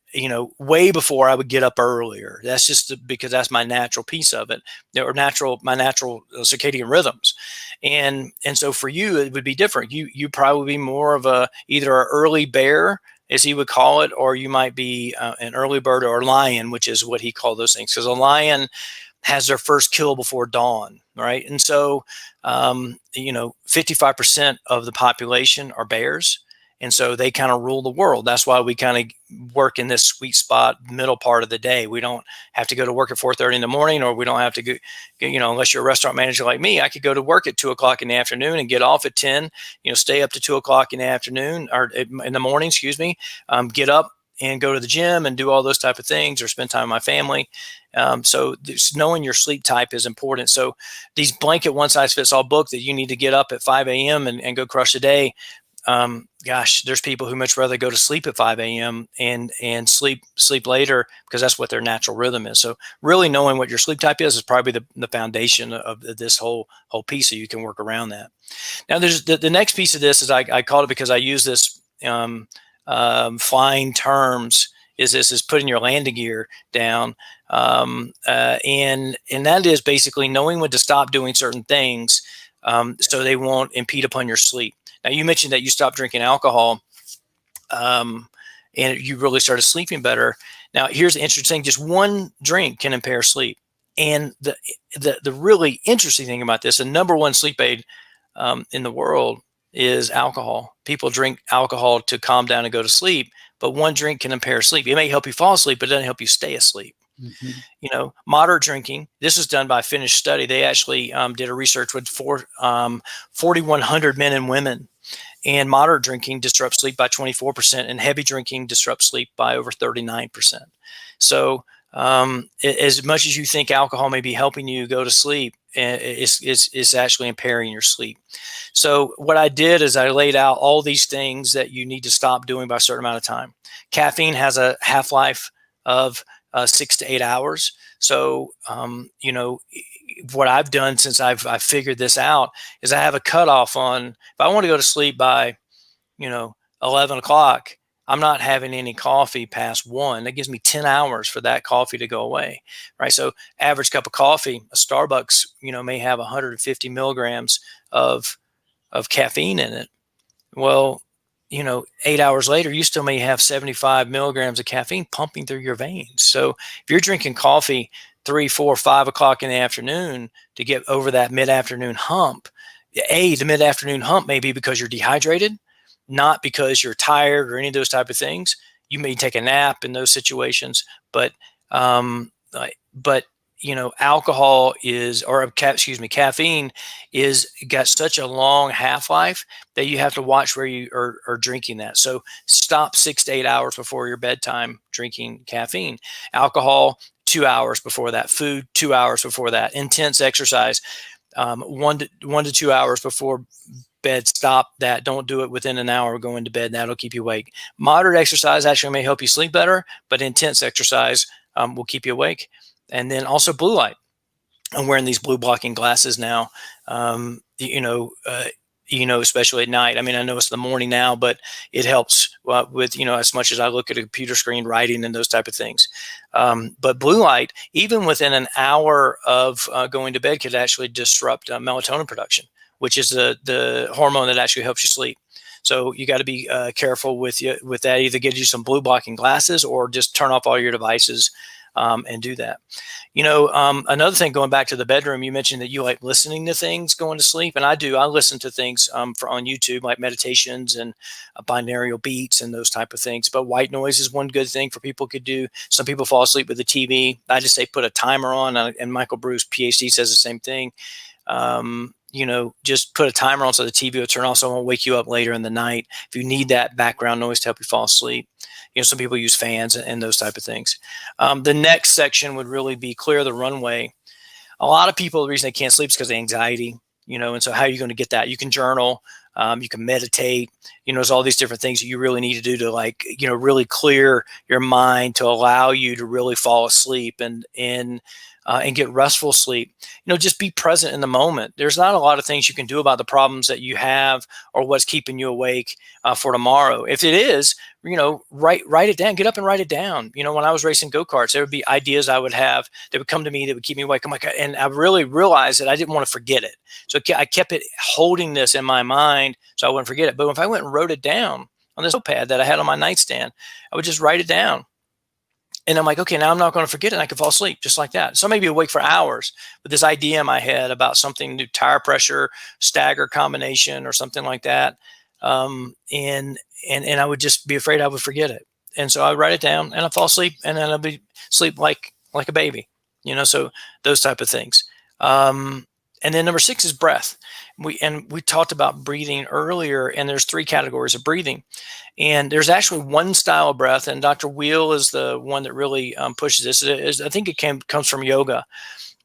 way before I would get up earlier. That's just because that's my natural piece of it, or my natural circadian rhythms. And so for you, it would be different. You probably be more of either an early bear, as he would call it, or you might be an early bird or a lion, which is what he called those things. Because a lion has their first kill before dawn, right? And so, 55% of the population are bears. And so they kind of rule the world. That's why we kind of work in this sweet spot, middle part of the day. We don't have to go to work at 4:30 in the morning, or we don't have to go, unless you're a restaurant manager like me, I could go to work at 2 o'clock in the afternoon and get off at 10, stay up to 2 o'clock in the afternoon or in the morning, get up and go to the gym and do all those type of things, or spend time with my family. So knowing your sleep type is important. So these blanket one size fits all book that you need to get up at 5 a.m. and go crush the day. There's people who much rather go to sleep at 5 a.m. and sleep later because that's what their natural rhythm is. So really knowing what your sleep type is probably the foundation of this whole piece, so you can work around that. Now there's the next piece of this is I called it, because I use this flying terms, is putting your landing gear down. And that is basically knowing when to stop doing certain things so they won't impede upon your sleep. Now, you mentioned that you stopped drinking alcohol and you really started sleeping better. Now, here's the interesting thing. Just one drink can impair sleep. And the really interesting thing about this, the number one sleep aid in the world is alcohol. People drink alcohol to calm down and go to sleep, but one drink can impair sleep. It may help you fall asleep, but it doesn't help you stay asleep. Moderate drinking. This was done by a Finnish study. They actually did a research with 4,100 men and women, and moderate drinking disrupts sleep by 24%, and heavy drinking disrupts sleep by over 39%. So as much as you think alcohol may be helping you go to sleep, it's actually impairing your sleep. So what I did is I laid out all these things that you need to stop doing by a certain amount of time. Caffeine has a half-life of 6 to 8 hours. So, what I've done since I've figured this out is I have a cutoff on, if I want to go to sleep by, 11 o'clock, I'm not having any coffee past 1. That gives me 10 hours for that coffee to go away, right? So average cup of coffee, a Starbucks, may have 150 milligrams of caffeine in it. Well, 8 hours later, you still may have 75 milligrams of caffeine pumping through your veins. So if you're drinking coffee 3, 4, 5 o'clock in the afternoon to get over that mid-afternoon hump, the mid-afternoon hump may be because you're dehydrated, not because you're tired or any of those type of things. You may take a nap in those situations, but alcohol caffeine is got such a long half-life that you have to watch where you are drinking that. So stop 6 to 8 hours before your bedtime drinking caffeine. Alcohol, 2 hours before that. Food, 2 hours before that. Intense exercise, 1 to 2 hours before bed. Stop that. Don't do it within an hour of going to bed. That'll keep you awake. Moderate exercise actually may help you sleep better, but intense exercise will keep you awake. And then also blue light. I'm wearing these blue blocking glasses now, especially at night. I mean, I know it's the morning now, but it helps with, as much as I look at a computer screen writing and those type of things. But blue light, even within an hour of going to bed, could actually disrupt melatonin production, which is the hormone that actually helps you sleep. So you got to be careful with that. Either get you some blue blocking glasses or just turn off all your devices and do that. Another thing, going back to the bedroom, you mentioned that you like listening to things going to sleep, and I do. I listen to things on YouTube, like meditations and binaural beats and those type of things. But white noise is one good thing for people could do. Some people fall asleep with the TV. I just say put a timer on, and Michael Bruce, PhD, says the same thing. Just put a timer on so the TV will turn off, so it won't wake you up later in the night if you need that background noise to help you fall asleep. Some people use fans and those type of things. The next section would really be clear the runway. A lot of people, the reason they can't sleep is because of anxiety, and so how are you going to get that? You can journal, you can meditate, there's all these different things that you really need to do to really clear your mind to allow you to really fall asleep and get restful sleep. Just be present in the moment. There's not a lot of things you can do about the problems that you have or what's keeping you awake for tomorrow. If it is, write it down. Get up and write it down. When I was racing go-karts, there would be ideas I would have that would come to me that would keep me awake. I'm like, and I really realized that I didn't want to forget it. So I kept holding this in my mind so I wouldn't forget it. But if I went and wrote it down on this notepad that I had on my nightstand, I would just write it down. And I'm like, okay, now I'm not going to forget it. And I can fall asleep just like that. So I may be awake for hours with this idea in my head about something new, tire pressure, stagger combination, or something like that. And I would just be afraid I would forget it. And so I would write it down and I fall asleep, and then I'll be sleep like a baby, so those type of things. And then number 6 is breath. We talked about breathing earlier, and there's 3 categories of breathing. And there's actually one style of breath, and Dr. Wheel is the one that really pushes this. I think it comes from yoga.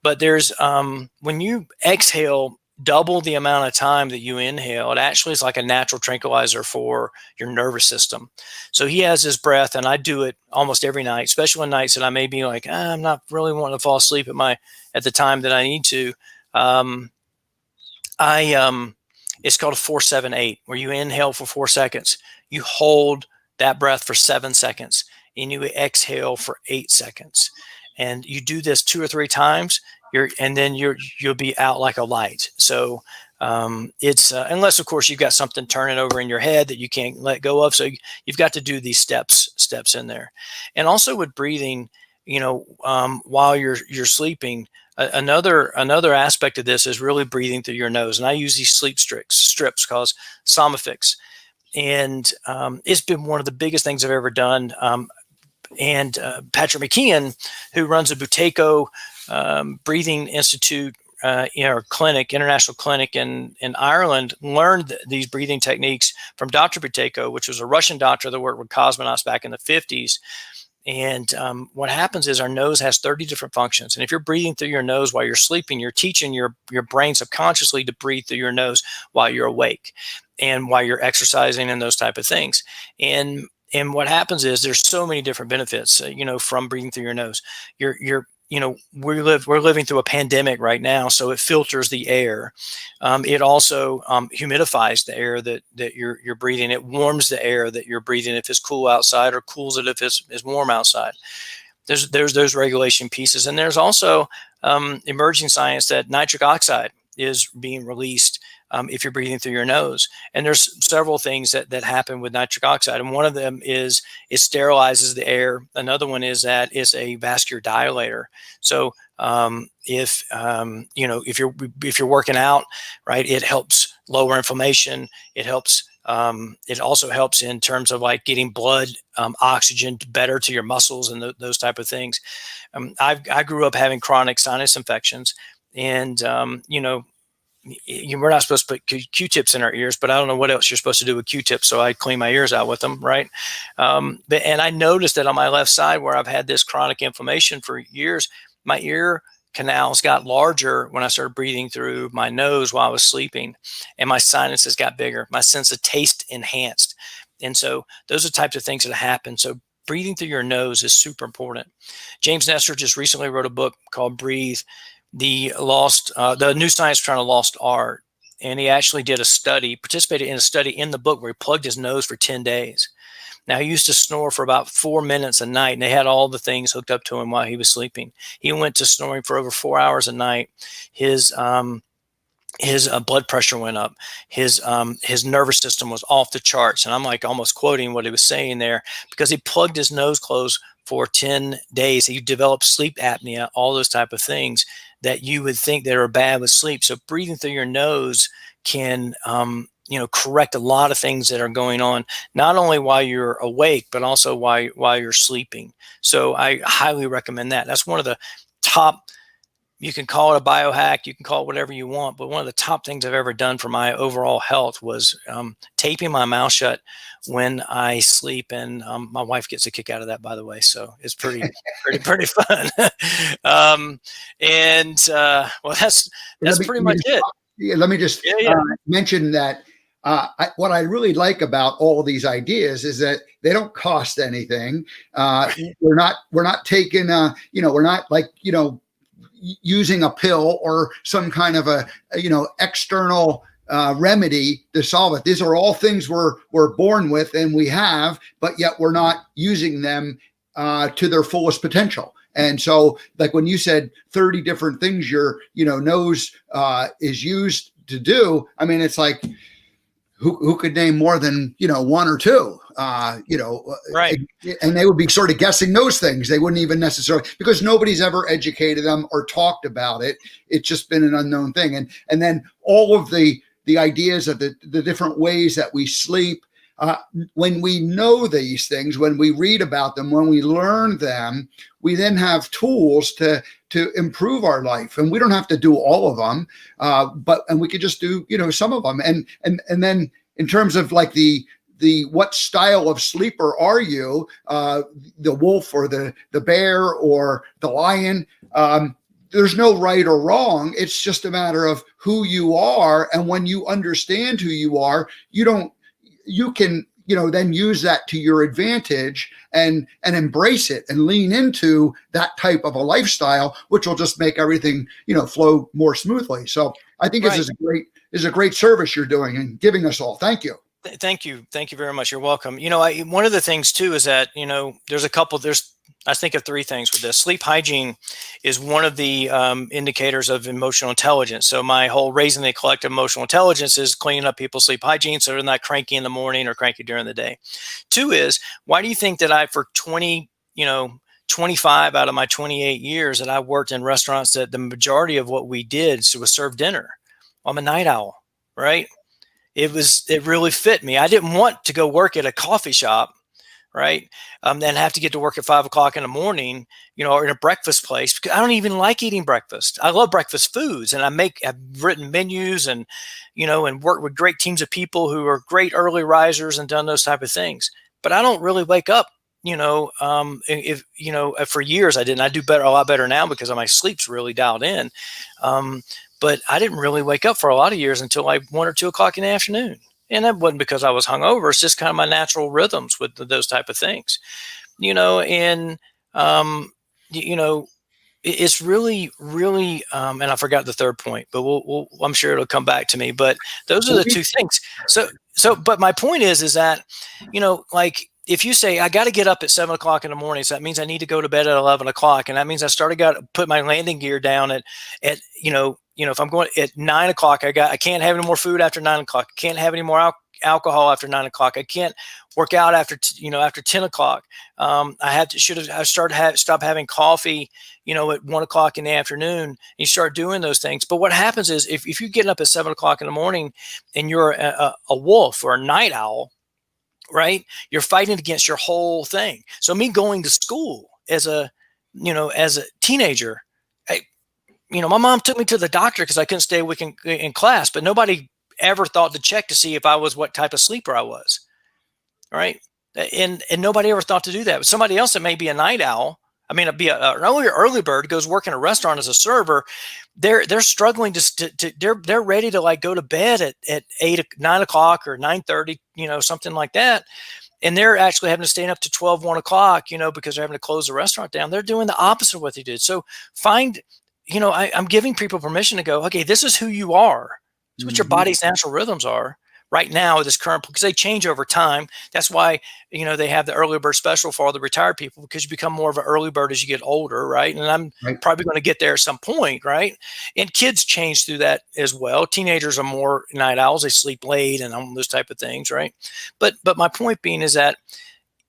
But there's when you exhale double the amount of time that you inhale, it actually is like a natural tranquilizer for your nervous system. So he has this breath, and I do it almost every night, especially on nights that I may be like, I'm not really wanting to fall asleep at the time that I need to. It's called a 4-7-8, where you inhale for 4 seconds, you hold that breath for 7 seconds, and you exhale for 8 seconds. And you do this 2 or 3 times, you'll be out like a light. So it's unless of course you've got something turning over in your head that you can't let go of. So you've got to do these steps in there. And also with breathing, while you're sleeping, Another aspect of this is really breathing through your nose. And I use these sleep strips called Somafix. And it's been one of the biggest things I've ever done. And Patrick McKeon, who runs a Buteyko Breathing Institute or clinic, international clinic in Ireland, learned these breathing techniques from Dr. Buteyko, which was a Russian doctor that worked with cosmonauts back in the 50s. And what happens is our nose has 30 different functions. And if you're breathing through your nose while you're sleeping, you're teaching your brain subconsciously to breathe through your nose while you're awake and while you're exercising and those type of things. And what happens is there's so many different benefits, from breathing through your nose. We're living through a pandemic right now, so it filters the air. It also humidifies the air that you're breathing. It warms the air that you're breathing if it's cool outside, or cools it if it's warm outside. There's those regulation pieces, and there's also emerging science that nitric oxide is being released if you're breathing through your nose. And there's several things that happen with nitric oxide. And one of them is it sterilizes the air. Another one is that it's a vascular dilator. So if you're working out, right, it helps lower inflammation. It helps. It also helps in terms of like getting blood oxygen better to your muscles and those type of things. I grew up having chronic sinus infections, and we're not supposed to put Q-tips in our ears, but I don't know what else you're supposed to do with Q-tips. So I clean my ears out with them. Right. And I noticed that on my left side, where I've had this chronic inflammation for years, my ear canals got larger when I started breathing through my nose while I was sleeping, and my sinuses got bigger. My sense of taste enhanced. And so those are the types of things that happen. So breathing through your nose is super important. James Nestor just recently wrote a book called Breathe, the new science trying to lost art. And he actually participated in a study in the book where he plugged his nose for 10 days. Now, he used to snore for about 4 minutes a night, and they had all the things hooked up to him while he was sleeping. He went to snoring for over 4 hours a night. His blood pressure went up. His nervous system was off the charts. And I'm like almost quoting what he was saying there, because he plugged his nose closed for 10 days. He developed sleep apnea, all those type of things that you would think that are bad with sleep. So breathing through your nose can, correct a lot of things that are going on, not only while you're awake, but also while you're sleeping. So I highly recommend that. That's one of the top, you can call it a biohack, you can call it whatever you want, but one of the top things I've ever done for my overall health was taping my mouth shut when I sleep. And my wife gets a kick out of that, by the way. So it's pretty fun. Well, that's pretty much it. Yeah, let me just mention that what I really like about all of these ideas is that they don't cost anything. We're not taking, we're not like, using a pill or some kind of a external remedy to solve it. These are all things we're born with and we have, but yet we're not using them to their fullest potential. And so, like when you said 30 different things your nose is used to do, I mean, it's like who could name more than one or two? Right. And they would be sort of guessing those things. They wouldn't even necessarily, because nobody's ever educated them or talked about it. It's just been an unknown thing. And then all of the ideas of the different ways that we sleep, when we know these things, when we read about them, when we learn them, we then have tools to improve our life. And we don't have to do all of them, and we could just do some of them. And then in terms of like the what style of sleeper are you, the wolf or the bear or the lion? There's no right or wrong. It's just a matter of who you are. And when you understand who you are, you can then use that to your advantage and embrace it and lean into that type of a lifestyle, which will just make everything flow more smoothly. So I think This is a great service you're doing and giving us all. Thank you. Thank you very much. You're welcome. One of the things too is that I think of three things with this. Sleep hygiene is one of the indicators of emotional intelligence. So my whole raising the collective emotional intelligence is cleaning up people's sleep hygiene so they're not cranky in the morning or cranky during the day. Two is, why do you think that for 20 25 out of my 28 years that I worked in restaurants, that the majority of what we did was serve dinner. I'm a night owl, right? It really fit me. I didn't want to go work at a coffee shop, right? Then have to get to work at 5 o'clock in the morning, or in a breakfast place, because I don't even like eating breakfast. I love breakfast foods, and I've written menus and, and worked with great teams of people who are great early risers and done those type of things. But I don't really wake up, for years I didn't. I do a lot better now because my sleep's really dialed in. But I didn't really wake up for a lot of years until like 1 or 2 o'clock in the afternoon. And that wasn't because I was hungover. It's just kind of my natural rhythms with those type of things, it's really, really, and I forgot the third point, but I'm sure it'll come back to me. But those are the two things. But my point is that, like, if you say I got to get up at 7 o'clock in the morning, so that means I need to go to bed at 11 o'clock, and that means got to put my landing gear down at if I'm going at 9 o'clock, I can't have any more food after 9 o'clock. I can't have any more alcohol after 9 o'clock. I can't work out after 10 o'clock. I stopped having coffee, at 1 o'clock in the afternoon. You start doing those things. But what happens is if you're getting up at 7 o'clock in the morning and you're a wolf or a night owl, right? You're fighting against your whole thing. So me going to school as a teenager, my mom took me to the doctor because I couldn't stay awake in class, but nobody ever thought to check to see if I was what type of sleeper I was. Right. And nobody ever thought to do that. But somebody else that may be a night owl, an early bird, goes work in a restaurant as a server. They're struggling they're ready to like go to bed at 9 o'clock or 9:30, something like that. And they're actually having to stay up to 12, 1 o'clock, because they're having to close the restaurant down. They're doing the opposite of what they did. So I'm giving people permission to go, okay, this is who you are. It's what your body's natural rhythms are right now at this current, because they change over time. That's why, they have the early bird special for all the retired people, because you become more of an early bird as you get older. Right. And I'm probably going to get there at some point. Right. And kids change through that as well. Teenagers are more night owls. They sleep late and all those type of things. Right. But my point being is that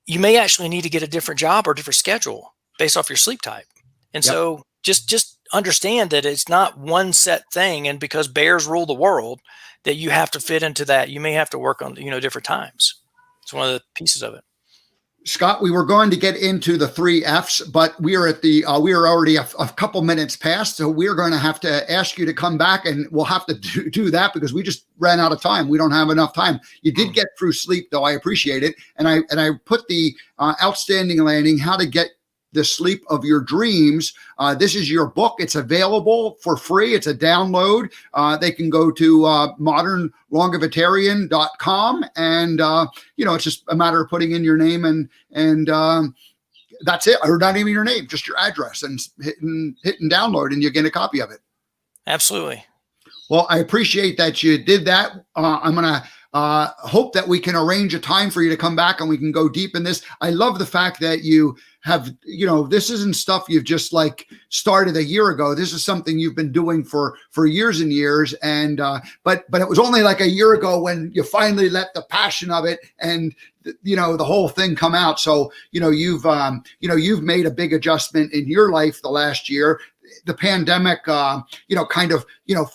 you may actually need to get a different job or a different schedule based off your sleep type. And so just understand that it's not one set thing. And because bears rule the world, that you have to fit into that. You may have to work on, different times. It's one of the pieces of it. Scott, we were going to get into the 3 F's, but we are we are already a couple minutes past. So we're going to have to ask you to come back, and we'll have to do that because we just ran out of time. We don't have enough time. You did get through sleep, though. I appreciate it. And I put the outstanding landing, how to get the sleep of your dreams. This is your book. It's available for free. It's a download. They can go to modernlongevitarian.com, and it's just a matter of putting in your name and that's it. Or not even your name, just your address, and hitting download, and you get a copy of it. Absolutely. Well, I appreciate that you did that. I'm going to hope that we can arrange a time for you to come back and we can go deep in this. I love the fact that you have, this isn't stuff you've just like started a year ago. This is something you've been doing for years and years. And, but it was only like a year ago when you finally let the passion of it and, the whole thing come out. So, you've made a big adjustment in your life the last year. The pandemic,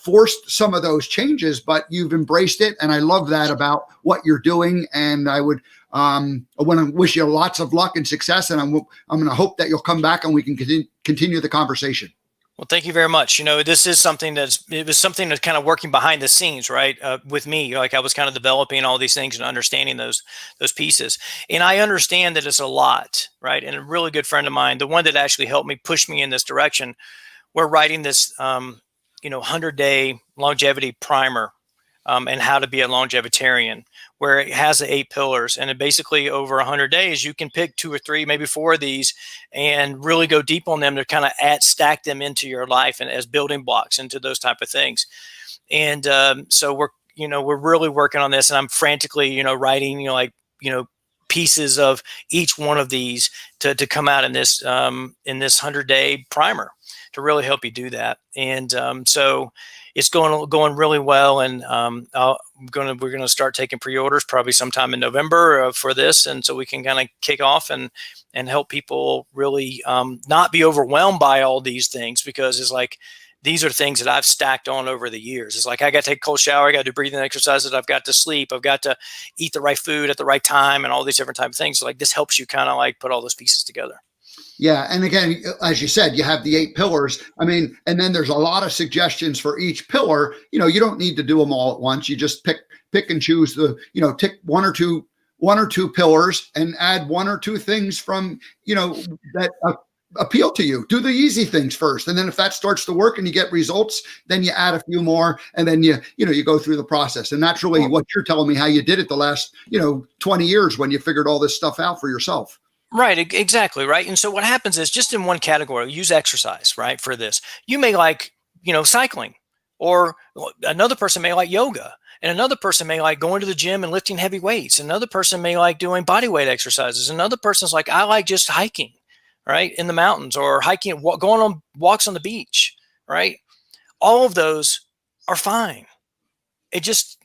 forced some of those changes, but you've embraced it. And I love that about what you're doing. And I want to wish you lots of luck and success. And I'm going to hope that you'll come back and we can continue the conversation. Well, thank you very much. This is something that's kind of working behind the scenes, right? With me, like I was kind of developing all these things and understanding those pieces. And I understand that it's a lot, right? And a really good friend of mine, the one that actually helped me push me in this direction, we're writing this, 100-day longevity primer, and how to be a longevitarian, where it has the 8 pillars. And basically over 100 days, you can pick 2 or 3, maybe 4 of these and really go deep on them to kind of stack them into your life and as building blocks into those type of things. And so we're really working on this, and I'm frantically, writing, pieces of each one of these to come out in this 100-day primer to really help you do that. And so it's going really well. And we're gonna start taking pre-orders probably sometime in November for this, and so we can kind of kick off and help people really not be overwhelmed by all these things, because it's like, these are things that I've stacked on over the years. It's like, I got to take a cold shower, I got to do breathing exercises, I've got to sleep, I've got to eat the right food at the right time, and all these different type of things. So like, this helps you kind of like put all those pieces together. Yeah. And again, as you said, you have the 8 pillars. I mean, and then there's a lot of suggestions for each pillar. You know, you don't need to do them all at once. You just pick and choose tick one or two pillars and add 1 or 2 things from, that appeal to you. Do the easy things first. And then if that starts to work and you get results, then you add a few more, and then you go through the process. And that's really what you're telling me, how you did it the last, 20 years when you figured all this stuff out for yourself. Right. Exactly. Right. And so what happens is, just in one category, use exercise, right? For this, you may like, cycling, or another person may like yoga, and another person may like going to the gym and lifting heavy weights. Another person may like doing body weight exercises. Another person's like, I like just hiking, right, in the mountains, or hiking, going on walks on the beach, right? All of those are fine.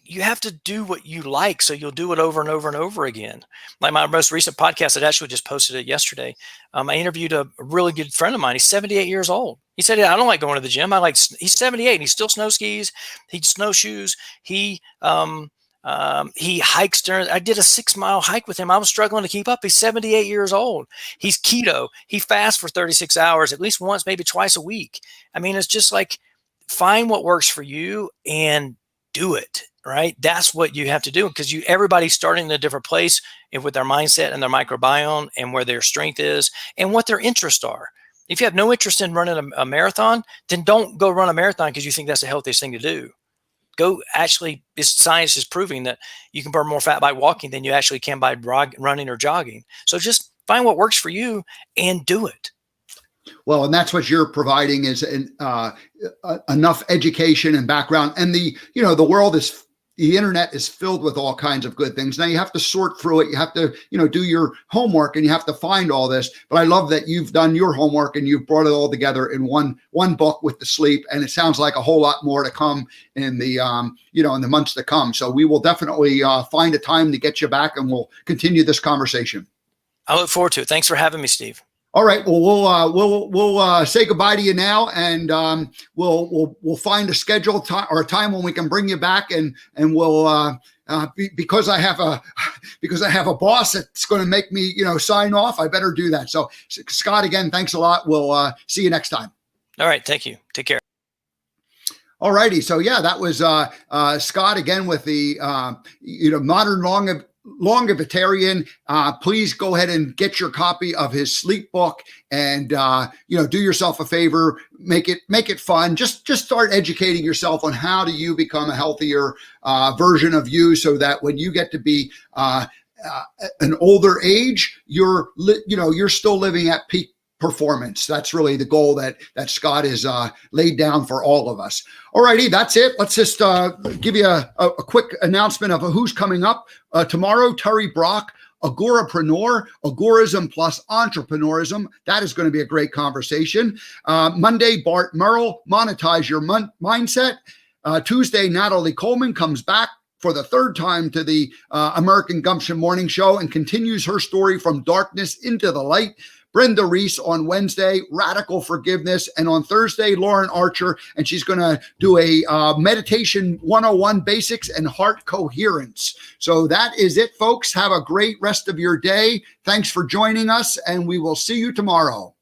You have to do what you like, so you'll do it over and over and over again. Like my most recent podcast, I actually just posted it yesterday. I interviewed a really good friend of mine. He's 78 years old. He said, I don't like going to the gym. He's 78 and he still snow skis. He snowshoes. He hikes I did a 6-mile hike with him. I was struggling to keep up. He's 78 years old. He's keto. He fasts for 36 hours, at least once, maybe twice a week. I mean, it's just like, find what works for you and do it, right? That's what you have to do, because everybody's starting in a different place with their mindset and their microbiome and where their strength is and what their interests are. If you have no interest in running a marathon, then don't go run a marathon because you think that's the healthiest thing to do. Science is proving that you can burn more fat by walking than you actually can by running or jogging. So just find what works for you and do it. Well, and that's what you're providing, is enough education and background. And the internet is filled with all kinds of good things. Now you have to sort through it. You have to, do your homework, and you have to find all this. But I love that you've done your homework and you've brought it all together in one book with the sleep. And it sounds like a whole lot more to come in the, in the months to come. So we will definitely find a time to get you back, and we'll continue this conversation. I look forward to it. Thanks for having me, Steve. All right. Well, we'll say goodbye to you now, and we'll find a scheduled time or a time when we can bring you back, and we'll because I have a boss that's going to make me sign off. I better do that. So Scott, again, thanks a lot. We'll see you next time. All right. Thank you. Take care. All righty. So yeah, that was Scott again with the Modern Longevitarian. Please go ahead and get your copy of his sleep book, and do yourself a favor, make it fun. Just start educating yourself on how do you become a healthier version of you, so that when you get to be an older age, you're still living at peak performance. That's really the goal that Scott has laid down for all of us. All righty, that's it. Let's just give you a quick announcement of who's coming up tomorrow. Terry Brock, Agorapreneur, Agorism plus Entrepreneurism. That is going to be a great conversation. Monday, Bart Merrill, Monetize Your Mindset. Tuesday, Natalie Coleman comes back for the 3rd time to the American Gumption Morning Show and continues her story from darkness into the light. Brenda Reese on Wednesday, Radical Forgiveness. And on Thursday, Lauren Archer, and she's going to do a Meditation 101 Basics and Heart Coherence. So that is it, folks. Have a great rest of your day. Thanks for joining us, and we will see you tomorrow.